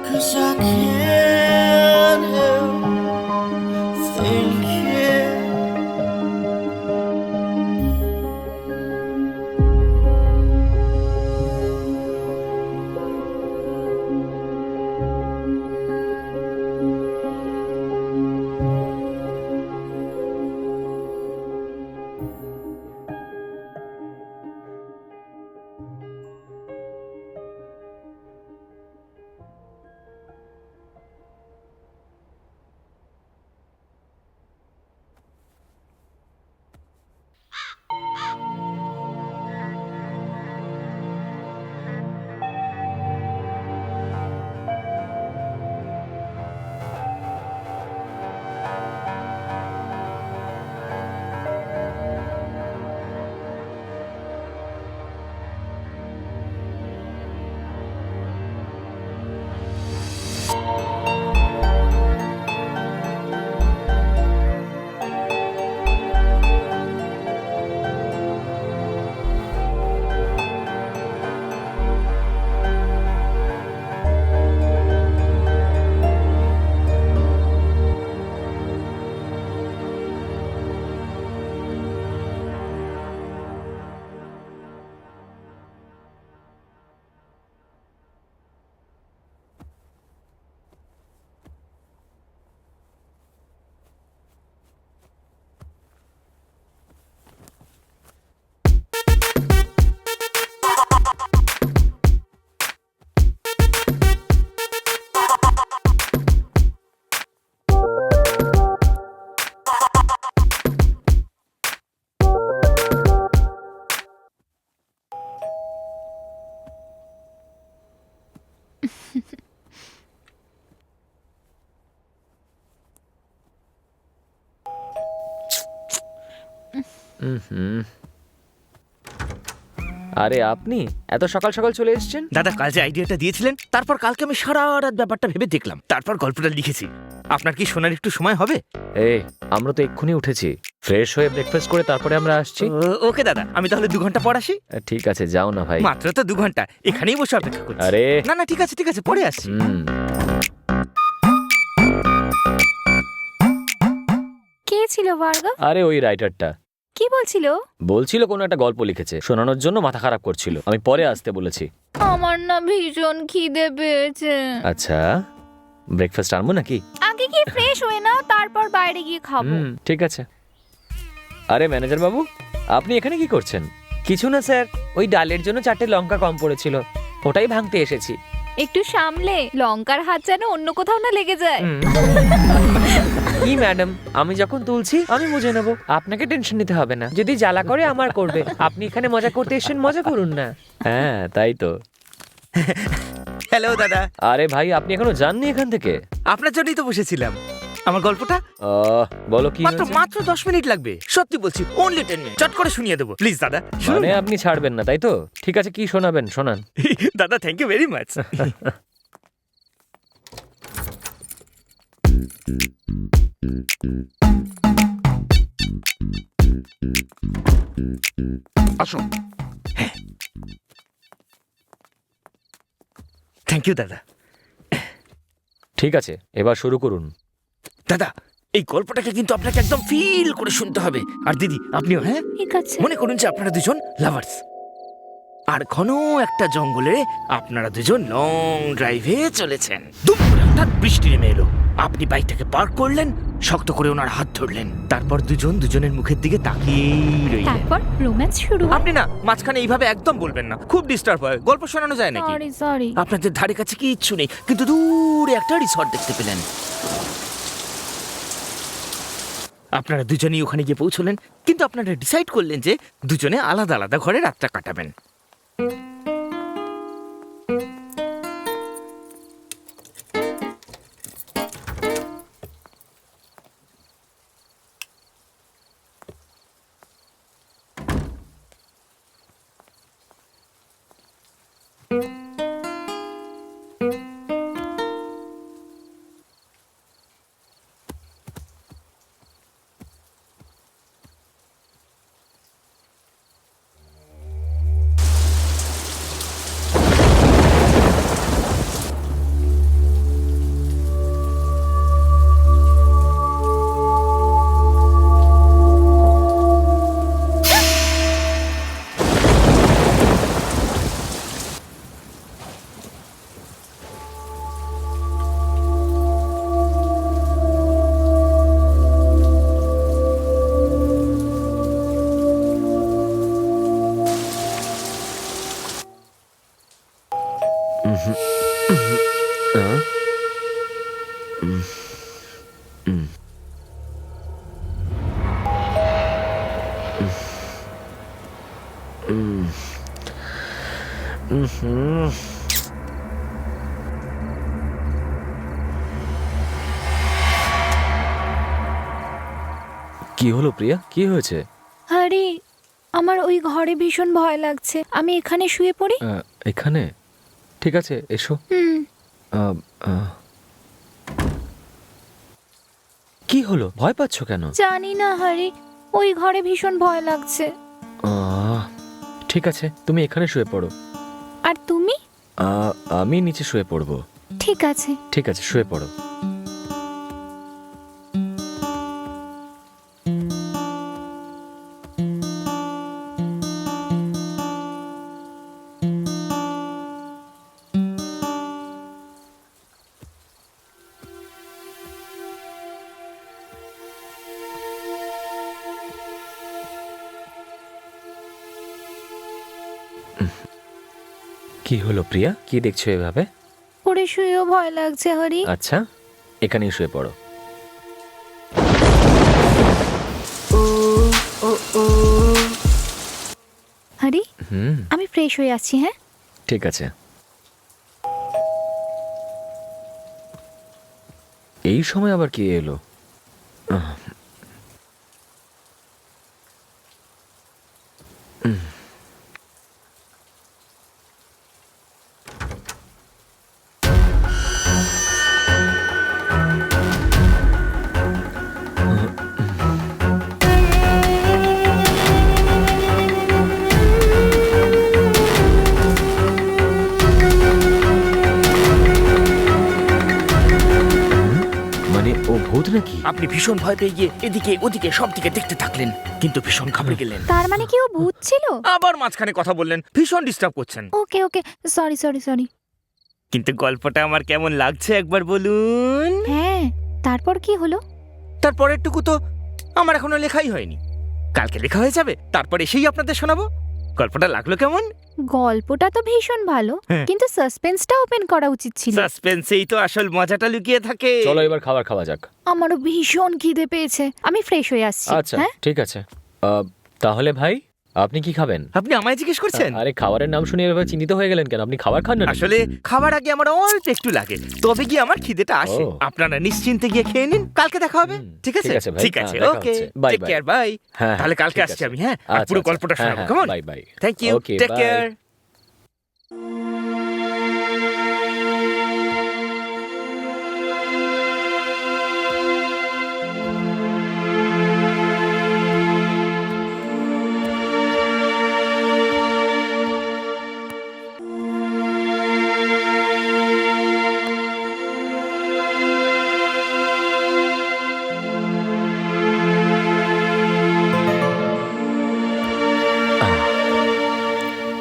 'Cause I can't help thinking. আরে আপনি এত সকাল সকাল চলে এসেছেন? দাদা কাল যে আইডিয়াটা দিয়েছিলেন, তারপর কালকে আমি সারা রাত ব্যাপারটা ভেবে দেখলাম, তারপর গল্পটা লিখেছি। আপনার কি শোনার একটু সময় হবে? এই, আমরা তো এক্ষুনি উঠেছি, ফ্রেশ হয়ে ব্রেকফাস্ট করে তারপরে আমরা আসছি। ওকে দাদা, আমি তাহলে 2 ঘন্টা পর আসি। ঠিক আছে, যাও না ভাই। মাত্র তো 2 ঘন্টা, এখানেই বসে অপেক্ষা করছি। আরে না না, ঠিক আছে ঠিক আছে, পরে আসছি। হুম। বলছিল ভার্গব? আরে ওই রাইটারটা কি বলছিল? বলছিল কোনো একটা গল্প লিখেছে, শোনানোর জন্য মাথা খারাপ করছিল। আমি পরে আসতে বলেছি। আমার না ভীষণ খিদে পেয়েছে। আচ্ছা, ব্রেকফাস্ট আনবো নাকি? আগে গিয়ে ফ্রেশ হয়ে নাও, তারপর বাইরে গিয়ে খাবো। ঠিক আছে। আরে ম্যানেজার বাবু, আপনি এখানে কি করছেন? কিছু না স্যার, ওই ডালের জন্য 4টে লঙ্কা কম পড়েছিল, ওটাই ভাঙতে এসেছি। একটু সামলে, লঙ্কার হাত যেন অন্য কোথাও না লেগে যায়। কি ম্যাডাম, আমি যখন তুলছি আমি বুঝে নেবো, আপনাকে টেনশন নিতে হবে না। যদি জ্বালা করে আমার করবে, আপনি এখানে মজা করতে এসেছেন, মজা করুন না। হ্যাঁ তাই তো। হ্যালো দাদা, আরে ভাই, আপনি এখনো যাননি এখান থেকে? আপনার জন্যই তো বসেছিলাম। আমার গল্পটা বলো কি মাত্র হয়েছে? মাত্র 10 মিনিট লাগবে, সত্যি বলছি, অনলি 10 মিনিট। চট করে শুনিয়ে দেবো প্লিজ দাদা, শুনুন মানে না। আপনি ছাড়বেন না তাই তো? ঠিক আছে, কি শোনাবেন শোনান। দাদা থ্যাংক ইউ ভেরি মাচ। আসুন। থ্যাংক ইউ দাদা। ঠিক আছে, এবার শুরু করুন। দাদা, এই গল্পটাকে কিন্তু আপনাকে একদম ফিল করে শুনতে হবে। আর দিদি আপনিও, হ্যাঁ? ঠিক আছে। মনে করুন যে আপনারা দুজন লাভার্স, আর ঘন একটা জঙ্গলে আপনারা দুজন লং ড্রাইভে চলেছেন। দুপুরে হঠাৎ বৃষ্টি নেমে এলো। আপনি বাইকটাকে পার্ক করলেন, শক্ত করে ওনার হাত ধরলেন, তারপর দুজন দুজনের মুখের দিকে তাকিয়েই রইলেন। তারপর রোম্যান্স শুরু হয়। আপনি না মাঝখানে এইভাবে একদম বলবেন না, খুব ডিস্টার্ব হয়। গল্প শোনানো যায় নাকি? সরি। আপনাদের ধারে কাছে কিচ্ছু নেই, কিন্তু দূরে একটা রিসর্ট দেখতে পেলেন। আপনারা দুজনেই ওখানে গিয়ে পৌঁছলেন, কিন্তু আপনারা ডিসাইড করলেন যে দুজনে আলাদা আলাদা ঘরে রাতটা কাটাবেন। কি হলো প্রিয়া, কি হয়েছে? আরে আমার ওই ঘরে ভীষণ ভয় লাগছে, আমি এখানে শুয়ে পড়ি। এখানে? ঠিক আছে, এসো। কি হলো, ভয় পাচ্ছ কেন? জানি না হরি, ওই ঘরে ভীষণ ভয় লাগছে। ঠিক আছে, তুমি এখানে শুয়ে পড়ো। আর তুমি? আমি নিচে শুয়ে পড়বো। ঠিক আছে। ঠিক আছে, শুয়ে পড়ো। কি হলো প্রিয়া, কি দেখছো এভাবে? পড়ে শুয়েও ভয় লাগছে হরি। আচ্ছা, এখানেই শুয়ে পড়ো। হরি, আমি ফ্রেশ হয়ে আসছি। হ্যাঁ ঠিক আছে। এই সময় আবার কি এলো? মানে মানে ও ভূত নাকি? আপনি ভীষণ ভয় পেয়ে গিয়ে এদিকে ওদিকে সব দিকে দেখতে থাকলেন, কিন্তু ভীষণ ঘাবড়ে গেলেন। তার মানে কি ও ভূত ছিল? আবার মাঝখানে কথা বললেন, ভীষণ ডিস্টার্ব করছেন। ওকে ওকে, সরি সরি সরি। কিন্তু গল্পটা আমার কেমন লাগছে একবার বলুন। হ্যাঁ, তারপর কি হলো? তারপরেরটুকু তো আমার এখনো লেখাই হয়নি, কালকে লেখা হয়ে যাবে, তারপর এসেই আপনাদের শোনাবো। গল্পটা লাগলো কেমন? গল্পটা তো ভীষণ ভালো, হ্যাঁ। কিন্তু সাসপেন্সটা ওপেন করা উচিত ছিল। সাসপেন্সেই তো আসল মজাটা লুকিয়ে থাকে। চলো এবার খাবার খাওয়া যাক। আমারও ভীষণ খিদে পেয়েছে, আমি ফ্রেশ হয়ে আসছি। আচ্ছা হ্যাঁ, ঠিক আছে। তাহলে ভাই আপনি কি খাবেন? আপনি আমায় জিজ্ঞেস করছেন? আরে খাবারের নাম শুনে এভাবে চিন্তিত হয়ে গেলেন কেন? আপনি খাবার খান না নাকি? আসলে খাবার আগে আমার অল্প একটু লাগে, তবে গিয়ে আমার খিদেটা আসে। ও। আপনারা নিশ্চিন্তে গিয়ে খেয়ে নিন, কালকে দেখা হবে। ঠিক আছে ভাই। ঠিক আছে, হ্যাঁ, দেখা ওকে, হচ্ছে। Bye, take bye. Care, bye. হ্যাঁ, তাহলে কালকে ঠিক আসছি আছে। আমি, হ্যাঁ, আর পুরো গল্পটা শোনাবো। কেমন? Bye bye. Thank you, Okay, take bye. Care.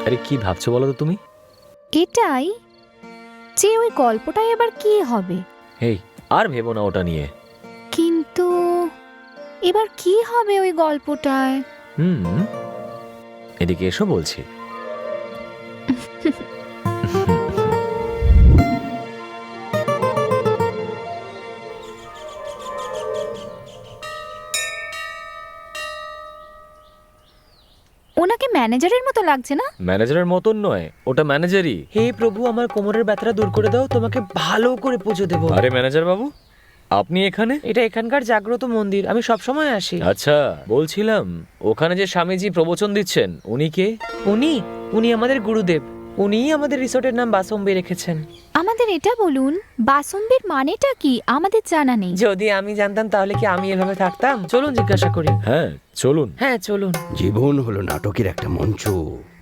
আরে কি ভাবছো বলো তো তুমি? এটাই যে ওই গল্পটাই এবার কি হবে। এই আর ভেবো না ওটা নিয়ে। কিন্তু এবার কি হবে ওই গল্পটায়? এদিকে এসো বলছি। ওনাকে ম্যানেজারের মতো লাগছে না? ম্যানেজারের মতন নয়, ওটা ম্যানেজারই। হে প্রভু, আমার কোমরের ব্যথাটা দূর করে দাও, তোমাকে ভালো করে পুজো দেবো। আরে ম্যানেজার বাবু, আপনি এখানে? এটা এখানকার জাগ্রত মন্দির, আমি সব সময় আসি। আচ্ছা, বলছিলাম ওখানে যে স্বামীজি প্রবচন দিচ্ছেন উনি কে? উনি আমাদের গুরুদেব। উনিই আমাদের রিসোর্টের নাম বাসম্বি রেখেছেন। আমাদের এটা বলুন, বাসম্বির মানেটা কি? আমাদের জানা নেই। যদি আমি জানতাম তাহলে কি আমি এভাবে থাকতাম? চলুন জিজ্ঞাসা করি। হ্যাঁ চলুন। হ্যাঁ চলুন। জীবন হলো নাটকের একটা মঞ্চ।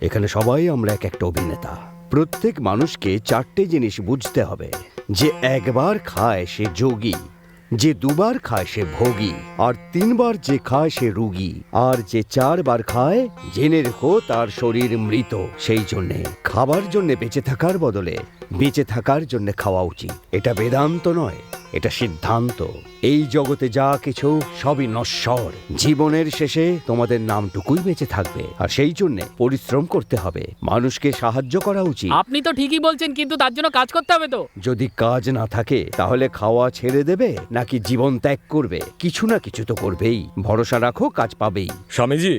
এখানে সবাই আমরা এক একটা অভিনেতা। প্রত্যেক মানুষকে চারটে জিনিস বুঝতে হবে। যে একবার খায় সে যোগী, যে দুবার খায় সে ভোগী, আর তিনবার যে খায় সে রোগী, আর যে চারবার খায় জেনে রেখো তার শরীর মৃত। সেই জন্যে খাবার জন্য বেঁচে থাকার বদলে বেঁচে থাকার জন্য খাওয়া উচিত। এটা বেদান্ত নয়, এটা সিদ্ধান্ত। এই জগতে যা কিছু সবই নশ্বর। জীবনের শেষে তোমাদের নামটুকুই বেঁচে থাকবে, আর সেই জন্য পরিশ্রম করতে হবে। মানুষকে সাহায্য করা উচিত। আপনি তো ঠিকই বলছেন, কিন্তু তার জন্য কাজ করতে হবে তো। যদি কাজ না থাকে তাহলে খাওয়া ছেড়ে দেবে নাকি জীবন ত্যাগ করবে? কিছু না কিছু তো করবেই। ভরসা রাখো, কাজ পাবেই। স্বামীজি,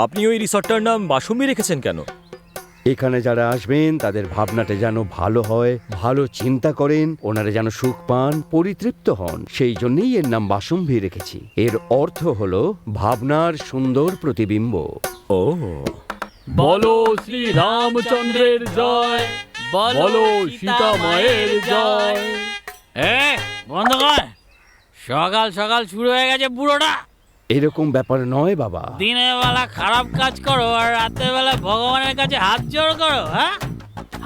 আপনি ওই রিসর্টটার নাম বাসম্বি রেখেছেন কেন? এখানে যারা আসবেন তাদের ভাবনাটা যেন ভালো হয়, ভালো চিন্তা করেন, ওনারা যেন সুখ পান, পরিতৃপ্ত হন। সেই জন্যই এর নাম বাসম্বি রেখেছি। এর অর্থ হলো ভাবনার সুন্দর প্রতিবিম্ব। ও, বলো শ্রী রামচন্দ্রের জয়, বলো সীতা মায়ের জয়। বন্ধ কর, সকাল সকাল শুরু হয়ে গেছে বুড়োটা। এরকম ব্যাপার নয় বাবা। দিনের বেলা খারাপ কাজ করো আর রাতের বেলা ভগবানের কাছে হাত জোড় করো। হ্যাঁ,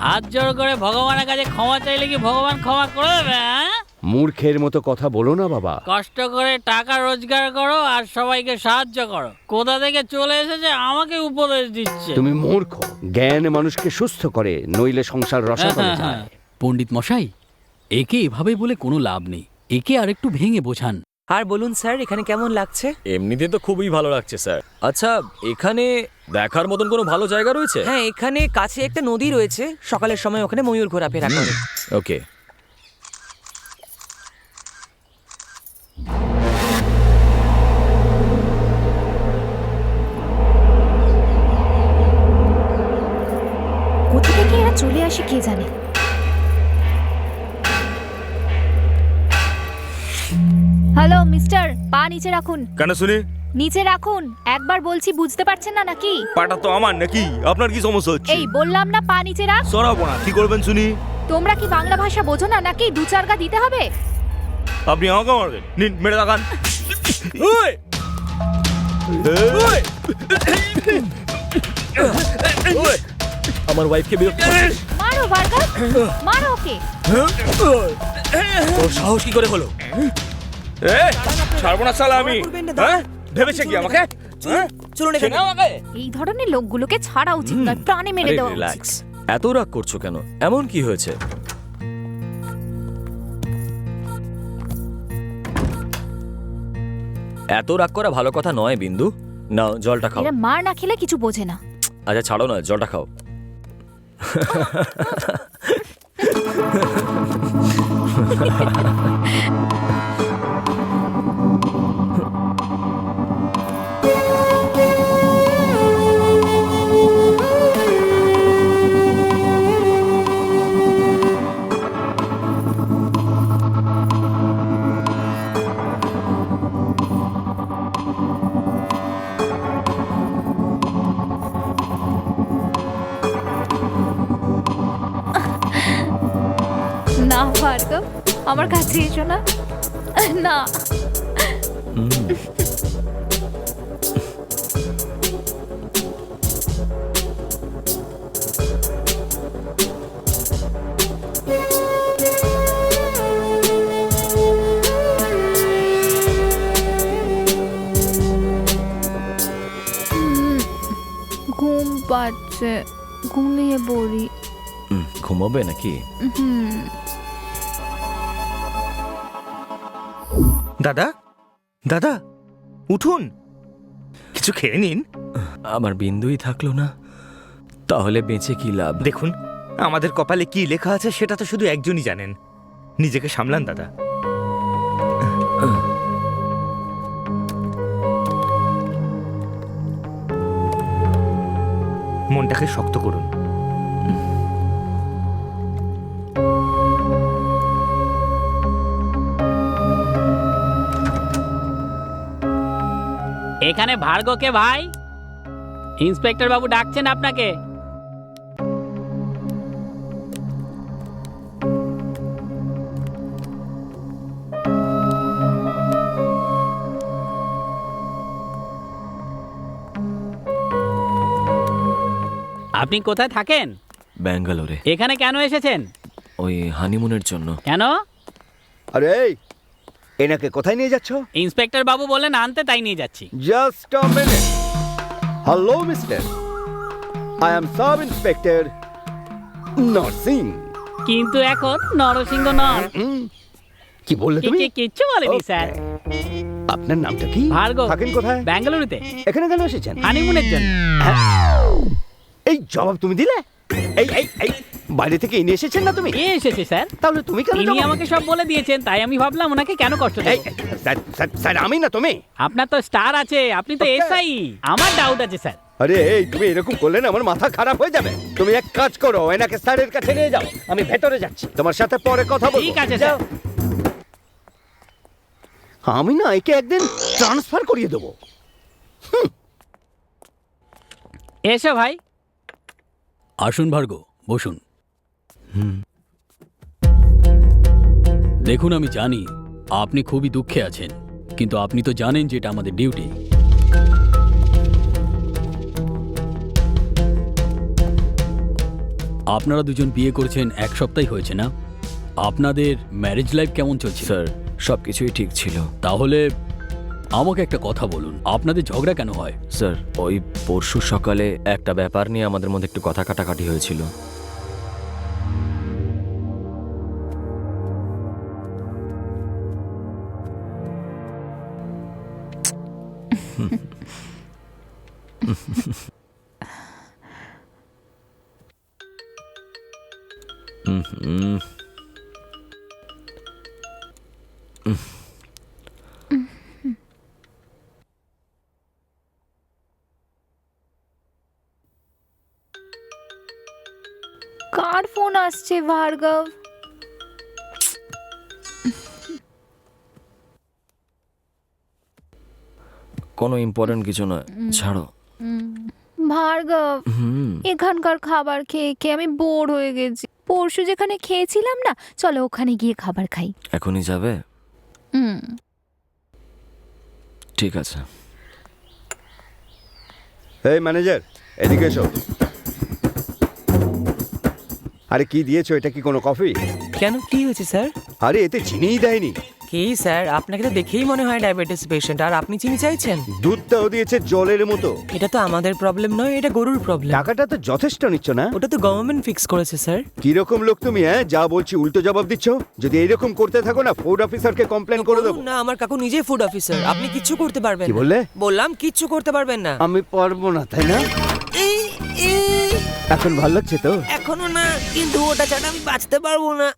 হাত জোড় করে ভগবানের কাছে ক্ষমা চাইলে কি ভগবান ক্ষমা করে দেবে? হ্যাঁ, মূর্খের মতো কথা বলো না বাবা। কষ্ট করে টাকা রোজগার করো আর সবাইকে সাহায্য করো। কোথা থেকে চলে এসেছে আমাকে উপদেশ দিচ্ছে। তুমি মূর্খ। জ্ঞান মানুষকে সুস্থ করে, নইলে সংসার রসাতলে যায়। পণ্ডিত মশাই, একে এভাবে বলে কোনো লাভ নেই। একে আর একটু ভেঙে বোঝান। আর বলুন স্যার, এখানে কেমন লাগছে? এমনিতে তো খুবই ভালো লাগছে স্যার। আচ্ছা, এখানে দেখার মতন কোনো ভালো জায়গা রয়েছে? হ্যাঁ, এখানে কাছে একটা নদী রয়েছে। সকালের সময় ওখানে ময়ূর ঘোরাফেরা করে। ওকে। কোথা থেকে এরা চলে আসে কে জানে। হ্যালো মিস্টার, পা নিচে রাখুন। কেন শুনি? নিচে রাখুন, একবার বলছি, বুঝতে পারছেন না নাকি? পাটা তো আমার নাকি, আপনার কি সমস্যা হচ্ছে? এই বললাম না, পা নিচে রাখ। সরাবো না, কি করবেন শুনি? তোমরা কি বাংলা ভাষা বোঝো না নাকি? দু চার গা দিতে হবে। আপনি আমাকে মারবেন? নিন, মেরে দেখান। আমার ওয়াইফকে বিরক্ত মারো বার্গার, মারো ওকে। ওর সাহস কি করে হলো? ছাড়বো না শালা আমি। হ্যাঁ ভেবেছে কি আমাকে? হ্যাঁ? চেনে আমাকে? এই ধরনের লোকগুলোকে ছাড়া উচিত নয়, প্রাণে মেরে দেওয়া উচিত। রিল্যাক্স, এত রাগ করছো কেন? এমন কি হয়েছে? এত রাগ করা ভালো কথা নয় বিন্দু। নাও জলটা খাও। এরা মার না খেলে কিছু বোঝে না। আচ্ছা ছাড়ো না, জলটা খাও। না ভার্গব, আমার কাছে এসো না। না, ঘুম পাচ্ছে, ঘুমিয়ে পড়ি। ঘুমাবে নাকি? দাদা, দাদা উঠুন, কিছু খেয়ে নিন। আমার বিন্দুই থাকলো না, তাহলে বেঁচে কি লাভ? দেখুন আমাদের কপালে কি লেখা আছে সেটা তো শুধু একজনই জানেন। নিজেকে সামলান দাদা। মনটাকে শক্ত করুন। এখানে ভার্গবকে ভাই, ইন্সপেক্টর বাবু ডাকছেন আপনাকে। আপনি কোথায় থাকেন? ব্যাঙ্গালোরে। এখানে কেন এসেছেন? ওই হানিমুনের জন্য। কেন? আরে এই, এনাকে কোথায় নিয়ে যাচ্ছ? ইন্সপেক্টর বাবু বললেন আনতে, তাই নিয়ে যাচ্ছি। Just a minute. Hello mister, I am sub inspector Narsingh. কিন্তু এখন নরসিংহ নন। কি বললে তুমি? কিচ্ছু বলেনি Okay. স্যার। আপনার নামটা কি? ভার্গব। থাকেন কোথায়? বেঙ্গালুরুতে এখানে কেন এসেছেন? হানিমুনের জন্য। এই জবাব তুমি দিলে? এই এই এই বাইরে থেকে এনে এসেছেন না তুমি? এ এসেছে স্যার। তাহলে তুমি কেন তিনি জবাব- আমাকে সব বলে দিয়েছেন, তাই আমি ভাবলাম ওনাকে কেন কষ্ট এই, দেব। এই, স্যার, স্যার, স্যার, আমি না তুমি? আপনার তো স্টার আছে, আপনি তো Okay. এসআই। আমার ডাউট আছে স্যার। আরে এই, তুমি এরকম করলে না আমার মাথা খারাপ হয়ে যাবে। তুমি এক কাজ করো, এনাকে স্যারের কাছে নিয়ে যাও, আমি ভেতরে যাচ্ছি, তোমার সাথে পরে কথা বলবো। ঠিক আছে যাও। স্যার। আমি না একে একদিন ট্রান্সফার করিয়ে দেবো। এসো ভাই। আসুন ভার্গব, বসুন। দেখুন, আমি জানি আপনি খুবই দুঃখে আছেন, কিন্তু আপনি তো জানেন যে এটা আমাদের ডিউটি। আপনারা দুজন বিয়ে করেছেন 1 সপ্তাহ হয়েছে না? আপনাদের ম্যারেজ লাইফ কেমন চলছে? স্যার সবকিছুই ঠিক ছিল। তাহলে আমাকে একটা কথা বলুন, আপনাদের ঝগড়া কেন হয়? স্যার ওই পরশু সকালে একটা ব্যাপার নিয়ে আমাদের মধ্যে একটু কথা কাটাকাটি হয়েছিল। কার ফোন আসছে ভার্গব? কোনো ইম্পর্টেন্ট কিছু নয়, ছাড়ো। ভার্গব, হুম। এখানকার খাবার খেয়ে খেয়ে আমি বোর হয়ে গেছি। পরশু যেখানে খেয়েছিলাম না, চলো ওখানে গিয়ে খাবার খাই। এখনই যাবে? হুম। ঠিক আছে। এই ম্যানেজার, এদিকে এসো। আরে কি দিয়েছো? এটা কি কোনো কফি? কেন, কি হয়েছে স্যার? আরে এতে চিনিই দেয়নি। কি স্যার, আপনাকে তো দেখেই মনে হয় ডায়াবেটিস পেশেন্ট, আর আপনি চিনি চাইছেন? দুধটাও দিয়েছে জলের মতো। এটা তো আমাদের প্রবলেম নয়, এটা গরুর প্রবলেম। টাকাটা তো যথেষ্ট নিচ্ছ না? ওটা তো গভর্নমেন্ট ফিক্স করেছে স্যার। কিরকম লোক তুমি? হ্যাঁ, যা বলছি উল্টো জবাব দিচ্ছ। যদি এইরকম করতে থাকো না, ফুড অফিসারকে কমপ্লেন করে দেবো। না, আমার কাকু নিজে ফুড অফিসার, আপনি কিচ্ছু করতে পারবেন কি না। বললে? বললাম কিচ্ছু করতে পারবেন না। আমি পারবো না, তাই না? এখন ভালো লাগছে তো? এখনো না, কিন্তু ওটা ছাড়া আমি বাঁচতে পারবো না।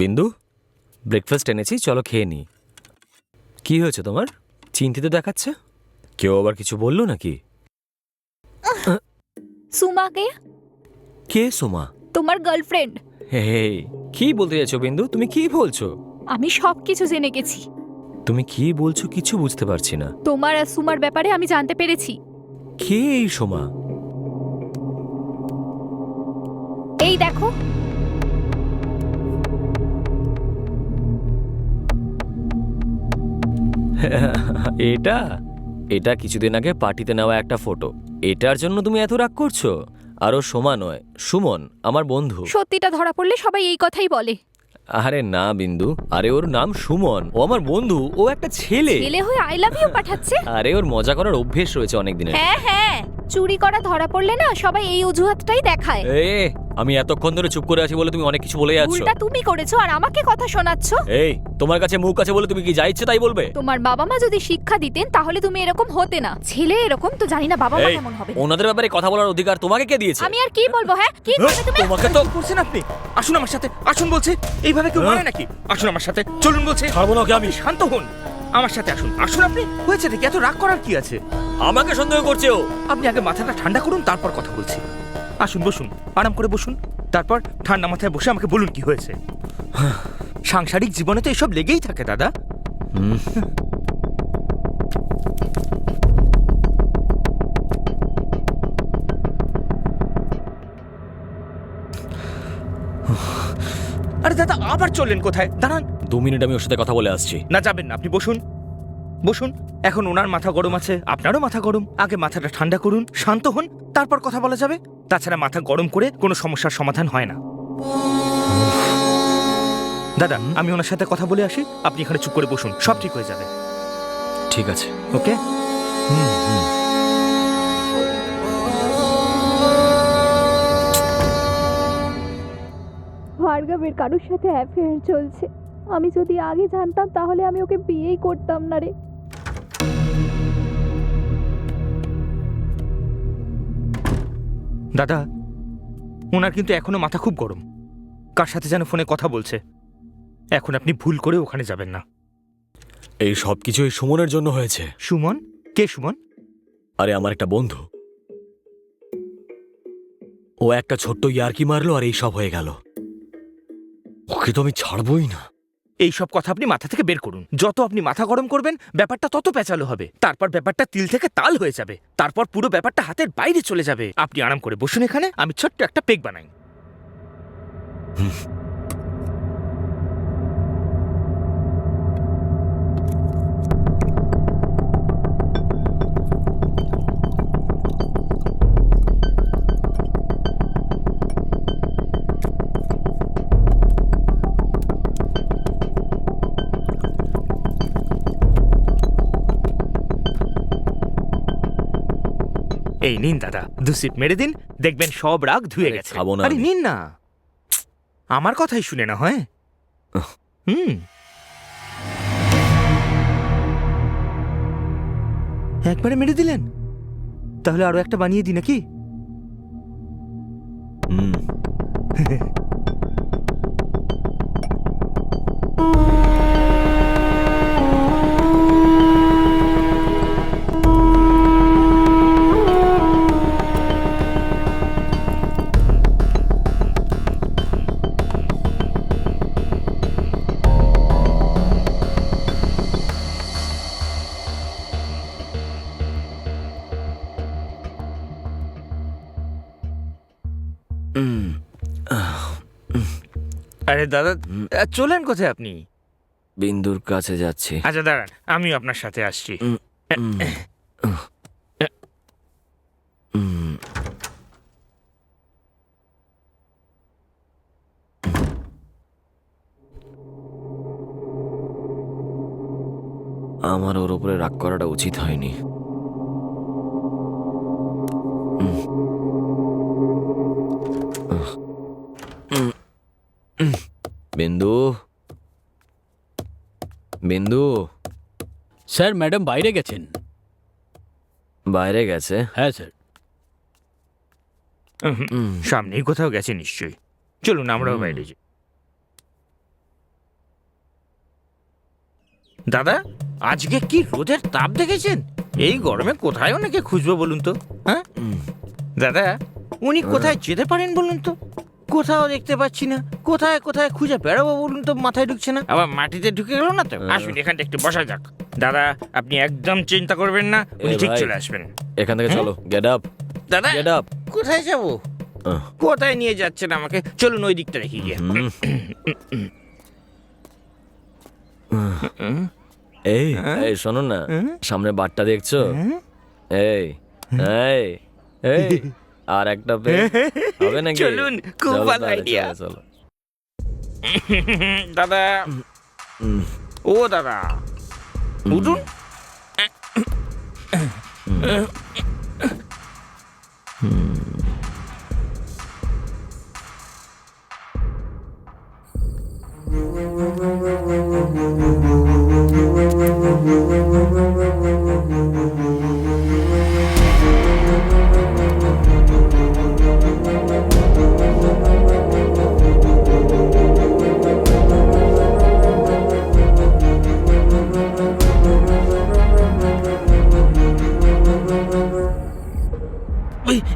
বিন্দু, ব্রেকফাস্ট এনেছি, চলো খেয়ে নি। কি হয়েছে তোমার? চিন্তিত দেখাচ্ছে। কেউ আবার কিছু বললো নাকি? সুমাকে, কে সোমা? তোমার গার্লফ্রেন্ড। হে, কি বলতে চাইছো বিন্দু? তুমি কি বলছো? আমি সব কিছু জেনে গেছি। তুমি কি বলছো কিছু বুঝতে পারছি না। তোমার আর সুমার ব্যাপারে আমি জানতে পেরেছি। কে এই সোমা? এই দেখো, এটা এটা কিছুদিন আগে পার্টিতে নেওয়া একটা ফটো। এটার জন্য তুমি এত রাগ করছো? আরও সোমা নয়, সুমন, আমার বন্ধু। সত্যিটা ধরা পড়লে সবাই এই কথাই বলে। আরে না বিন্দু, আরে ওর নাম সুমন, ও আমার বন্ধু, ও একটা ছেলে। ছেলে হয়ে আই লাভ ইউ পাঠাচ্ছে। আরে ওর মজা করার অভ্যেস রয়েছে অনেক দিনের। হ্যাঁ হ্যাঁ, চুরি করা ধরা পড়লে না সবাই এই অজুহাতটাই দেখায়। আমি এতক্ষণ ধরে চুপ করে আছি বলে তুমি অনেক কিছু বলে যাচ্ছ। ভুলটা তুমি করেছো আর আমাকে কথা শোনাচ্ছ। এই, তোমার কাছে মুখ আছে বলে তুমি কি যা ইচ্ছে তাই বলবে? তোমার বাবা মা যদি শিক্ষা দিতেন তাহলে তুমি এরকম হতে না। ছেলে এরকম তো জানি না বাবা মা এই, কেমন হবে। ওনাদের ব্যাপারে কথা বলার অধিকার তোমাকে কে দিয়েছে? আমি আর কি বলবো? হ্যাঁ, কি বলবে তুমি? তোমাকে তো করছেন আপনি। আসুন আমার সাথে, আসুন বলছে। এইভাবে কেউ মারে নাকি? আসুন আমার সাথে, চলুন বলছে। ছাড়বো না ওকে আমি। শান্ত হন, আমার সাথে আসুন। আসুন আপনি। হয়েছে নাকি? এত রাগ করার কি আছে? আমাকে সন্দেহ করছে ও। আপনি আগে মাথাটা ঠান্ডা করুন, তারপর কথা বলছি। আসুন, বসুন, আরাম করে বসুন। তারপর ঠান্ডা মাথায় বসে আমাকে বলুন কি হয়েছে। সাংসারিক জীবনে তো এসব লেগেই থাকে দাদা। আরে দাদা, আবার চললেন কোথায়? দাঁড়ান। 2 মিনিট আমি ওর সাথে কথা বলে আসছি। না, যাবেন না, আপনি বসুন বসুন। এখন ওনার মাথা গরম আছে, আপনারও মাথা গরম। আগে মাথাটা ঠান্ডা করুন, শান্ত হন, তারপর কথা বলা যাবে। তাছাড়া মাথা গরম করে কোনো সমস্যার সমাধান হয় না। দাদা, আমি ওনার সাথে কথা বলে আসি, আপনি এখানে চুপ করে বসুন, সব ঠিক হয়ে যাবে। ঠিক আছে, ওকে। ভার্গবের কারোর সাথে অ্যাফেয়ার চলছে। আমি যদি আগে জানতাম তাহলে আমি ওকে বিয়েই করতাম না রে। দাদা, ওনার কিন্তু এখনো মাথা খুব গরম। কার সাথে যেন ফোনে কথা বলছে। এখন আপনি ভুল করে ওখানে যাবেন না। এই সব কিছু এই সুমনের জন্য হয়েছে। সুমন? কে সুমন? আরে আমার একটা বন্ধু, ও একটা ছোট্ট ইয়ার্কি মারলো আর এই সব হয়ে গেল। ওকে তো আমি ছাড়বই না। এই সব কথা আপনি মাথা থেকে বের করুন। যত আপনি মাথা গরম করবেন ব্যাপারটা তত পেঁচালো হবে। তারপর ব্যাপারটা তিল থেকে তাল হয়ে যাবে। তারপর পুরো ব্যাপারটা হাতের বাইরে চলে যাবে। আপনি আরাম করে বসুন এখানে, আমি ছোট্ট একটা পেক বানাই। এই নিন দাদা, 2 সিপ মেরে দিন, দেখবেন সব রাগ ধুয়ে আরে গেছে। খাবো না আরে আমি। নিন না, আমার কথাই শুনে না হয়। একবারে মেরে দিলেন, তাহলে আরো একটা বানিয়ে দিই নাকি? হুম। আরে দাদা, চলেন কোথায় আপনি? বিন্দুর কাছে যাচ্ছি। আচ্ছা দাঁড়ান, আমিও আপনার সাথে আসছি। আমার ওর উপরে রাগ করাটা উচিত হয়নি। বিন্দু, বিন্দু স্যার, ম্যাডাম বাইরে গেছেন। বাইরে গেছে? হ্যাঁ স্যার। সামনেই কোথাও গেছে নিশ্চয়ই, চলুন আমরাও বাইরে যাই। দাদা, আজকে কি রোদের তাপ দেখেছেন? এই গরমে কোথায় ওনাকে খুঁজবো বলুন তো? হ্যাঁ দাদা, উনি কোথায় যেতে পারেন বলুন তো? কোথাও দেখতে পাচ্ছি না, কোথায় কোথায় খুঁজে বেড়াবো বলুন তো, মাথায় ঢুকছে না। আবার মাটিতে ঢুকে গেল না তো। আসুন এখানটা একটু বসা যাক। দাদা, আপনি একদম চিন্তা করবেন না, উনি ঠিক ভাই, চলে আসবেন। এখান থেকে চলো, গেট আপ, দাদা, গেট আপ। কোথায় যাবো? কোথায় নিয়ে যাচ্ছেন আমাকে? চলুন ওই দিকটা রেখে গিয়ে। এই এই শোনো না, সামনে বারটা দেখছো? এই এই এই আর একটা পে হবে নাকি? চলুন, খুব চলো ভালো তাহলে, idea। চলো, চলো। দাদা, ও দাদা, উঠুন।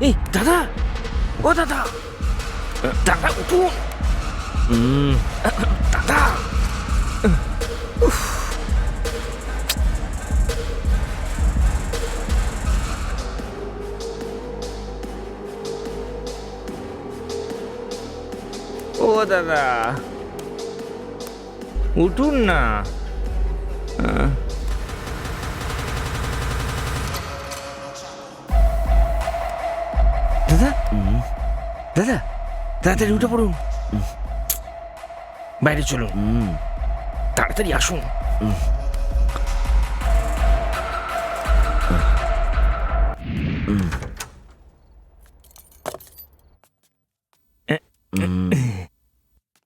এই দাদা, ও দাদা, দাদা উঠুন। দাদা, ও দাদা, উঠুন না। দাদা, দাদা, তাড়াতাড়ি উঠে পড়ুন, বাইরে চলুন, তাড়াতাড়ি আসুন।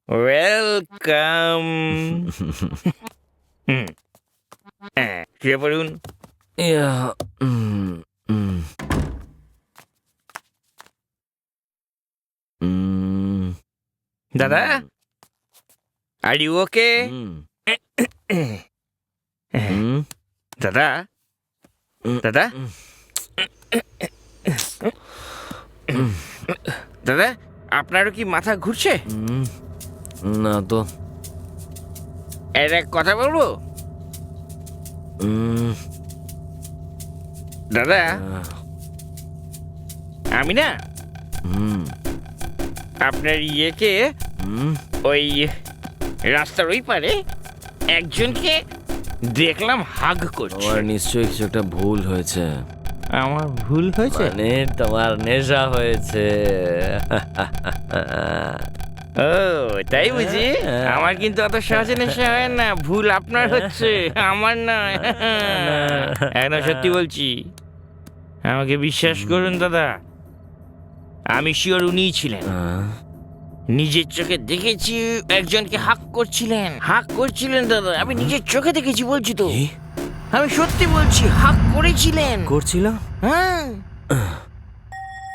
ওয়েলকাম। শুয়ে পড়ুন। ইয়া, দাদা, আর ইউ ওকে? দাদা, দাদা, দাদা, আপনারও কি মাথা ঘুরছে? না তো। একটা কথা বলবো দাদা? আমি না আপনার ইয়েকে ওই রাস্তার ওই পারে একজনকে দেখলাম হাগ করছে। তোমার নিশ্চয়ই কিছু একটা ভুল হয়েছে। আমার ভুল হয়েছে? মানে তোমার নেশা হয়েছে। ও তাই বুঝি? আমার কিন্তু অত সহজে নেশা হয় না, ভুল আপনার হচ্ছে, আমার নয়। একদম সত্যি বলছি। আমাকে বিশ্বাস করুন দাদা, আমি শিওর উনিই ছিলেন। নিজের চোখে দেখেছি একজনকে হাক করছিলেন দাদা, আমি নিজের চোখে দেখেছি, বলছি তো, আমি সত্যি বলছি, হাক করেছিলেন। করছিল? হ্যাঁ,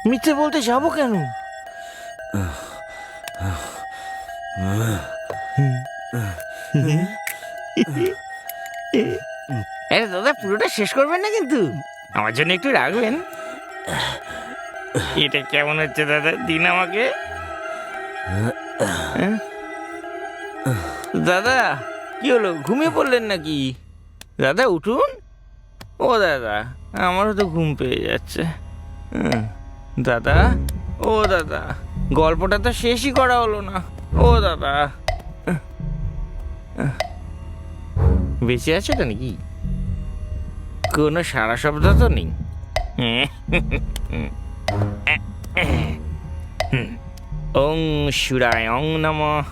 মিথ্যে বলতে যাবো কেন? আরে দাদা, পুরোটা শেষ করবেন না কিন্তু, আমার জন্য একটু রাখবেন। এটা কেমন হচ্ছে দাদা, দিন আমাকে। দাদা কি হলো, ঘুমিয়ে পড়লেন নাকি? দাদা উঠুন। ও দাদা, আমারও তো ঘুম পেয়ে যাচ্ছে। দাদা, ও দাদা, গল্পটা তো শেষই করা হলো না। ও দাদা, বেঁচে আছে তো নাকি? কোনো সারা শব্দ তো নেই। ওং শিরায় ওং নমঃ।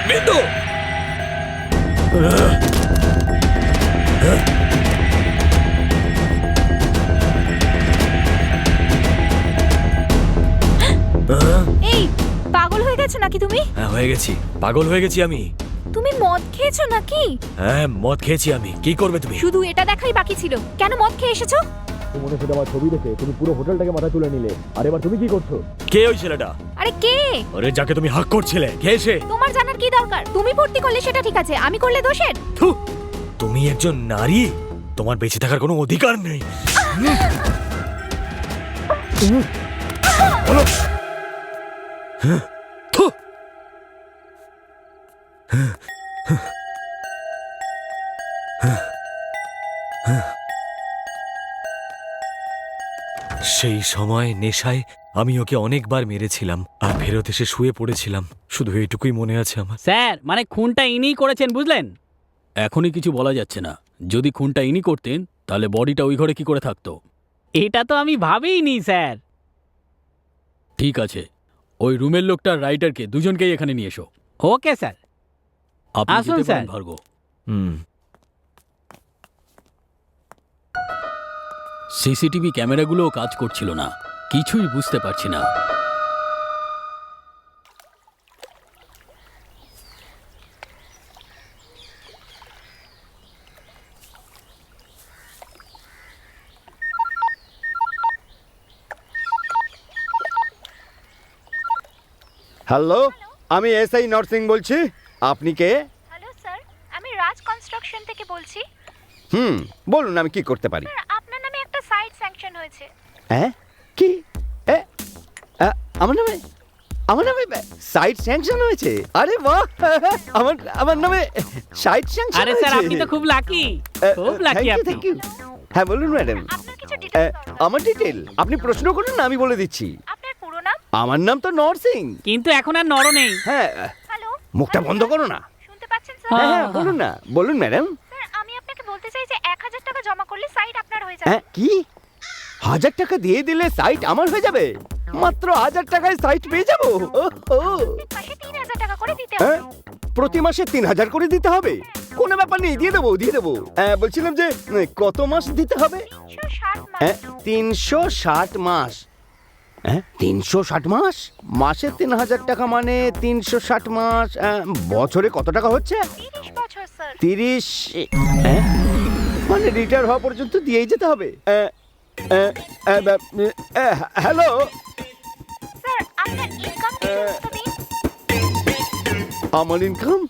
বিন্দু! এই পাগল হয়ে গেছো নাকি তুমি? হ্যাঁ, হয়ে গেছি, পাগল হয়ে গেছি আমি। তুমি মদ খেয়েছো নাকি? হ্যাঁ, মদ খেয়েছি আমি। কি করবে তুমি? শুধু এটা দেখাই বাকি ছিল, কেন মদ খেয়ে এসেছো? মনে হচ্ছে আমার ছবি দেখে তুমি পুরো হোটেলটাকে মাথায় তুলে নিলে। আর এবার তুমি কি করছো? কে ওই ছেলেটা? আরে কে? আরে যাকে তুমি হাক করছিলে, কে সে? তোমার জানার কি দরকার? তুমি ভর্তি করলে সেটা ঠিক আছে, আমি করলে দোষের? থু, তুমি একজন নারী, তোমার বেঁচে থাকার কোনো অধিকার নেই। বলো। থু। সেই সময় নেশায় আমি ওকে অনেকবার মেরেছিলাম আর ফেরত এসে শুয়ে পড়েছিলাম, শুধু এইটুকুই মনে আছে আমার। স্যার, মানে খুনটা ইনিই করেছেন, বুঝলেন? এখনই কিছু বলা যাচ্ছে না। যদি খুনটা ইনি করতেন তাহলে বডিটা ওই ঘরে কি করে থাকতো? এটা তো আমি ভাবিনি স্যার। ঠিক আছে, ওই রুমের লোকটা রাইটারকে দুজনকেই এখানে নিয়ে এসো। ওকে স্যার। আপনি আসুন, যেতে পারেন, স্যার। ভার্গব। সিসিটিভি ক্যামেরাগুলোও কাজ করছিল না, কিছুই বুঝতে পারছি না। হ্যালো, আমি এসআই নরসিং বলছি। আপনি কে? হ্যালো স্যার, আমি রাজ কনস্ট্রাকশন থেকে বলছি। বলুন, আমি কি করতে পারি? স্যার, আপনার নামে একটা সাইট স্যাংশন হয়েছে। হ্যাঁ, কি? আমার নামে সাইট স্যাংশন হয়েছে? আরে বাহ, আমার নামে সাইট স্যাংশন আরে স্যার, আপনি তো খুব লাকি, খুব লাকি আপনি। Thank you. হ্যাঁ বলুন ম্যাডাম। আপনার কিছু ডিটেইলস দরকার। আমার ডিটেল আপনি প্রশ্ন করুন না, আমি বলে দিচ্ছি। আপনার পুরো নাম? আমার নাম তো নরসিং। কিন্তু এখন আর নর নেই। হ্যাঁ, হ্যালো, মুখটা বন্ধ করো না। শুনতে পাচ্ছেন স্যার? হ্যাঁ, বলুন না, বলুন ম্যাডাম। স্যার, আমি আপনাকে বলতে চাই যে 1000 টাকা জমা করলে সাইট আপনার হয়ে যাবে। হ্যাঁ, কি 1000 টাকা দিয়ে দিলে সাইট আমার হয়ে যাবে? মাত্র 1000 টাকায় সাইট পেয়ে যাবো? মাসে 3000 টাকা করে দিতে হ্যাঁ, হবে। প্রতি মাসে 3000 করে দিতে হবে? কোনো ব্যাপার নেই, দিয়ে দেবো। বলছিলাম যে কত মাস দিতে হবে? 360 মাস। হ্যাঁ, 360 মাস। হ্যাঁ, 360 মাস, মাসে 3000 টাকা মানে 360 মাস, বছরে কত টাকা হচ্ছে? 30 বছর স্যার। 30, মানে রিটায়ার হওয়া পর্যন্ত দিয়েই যেতে হবে। হ্যালো স্যার, আপনার ইনকাম ডিটেইলস তো দিন। আমার ইনকাম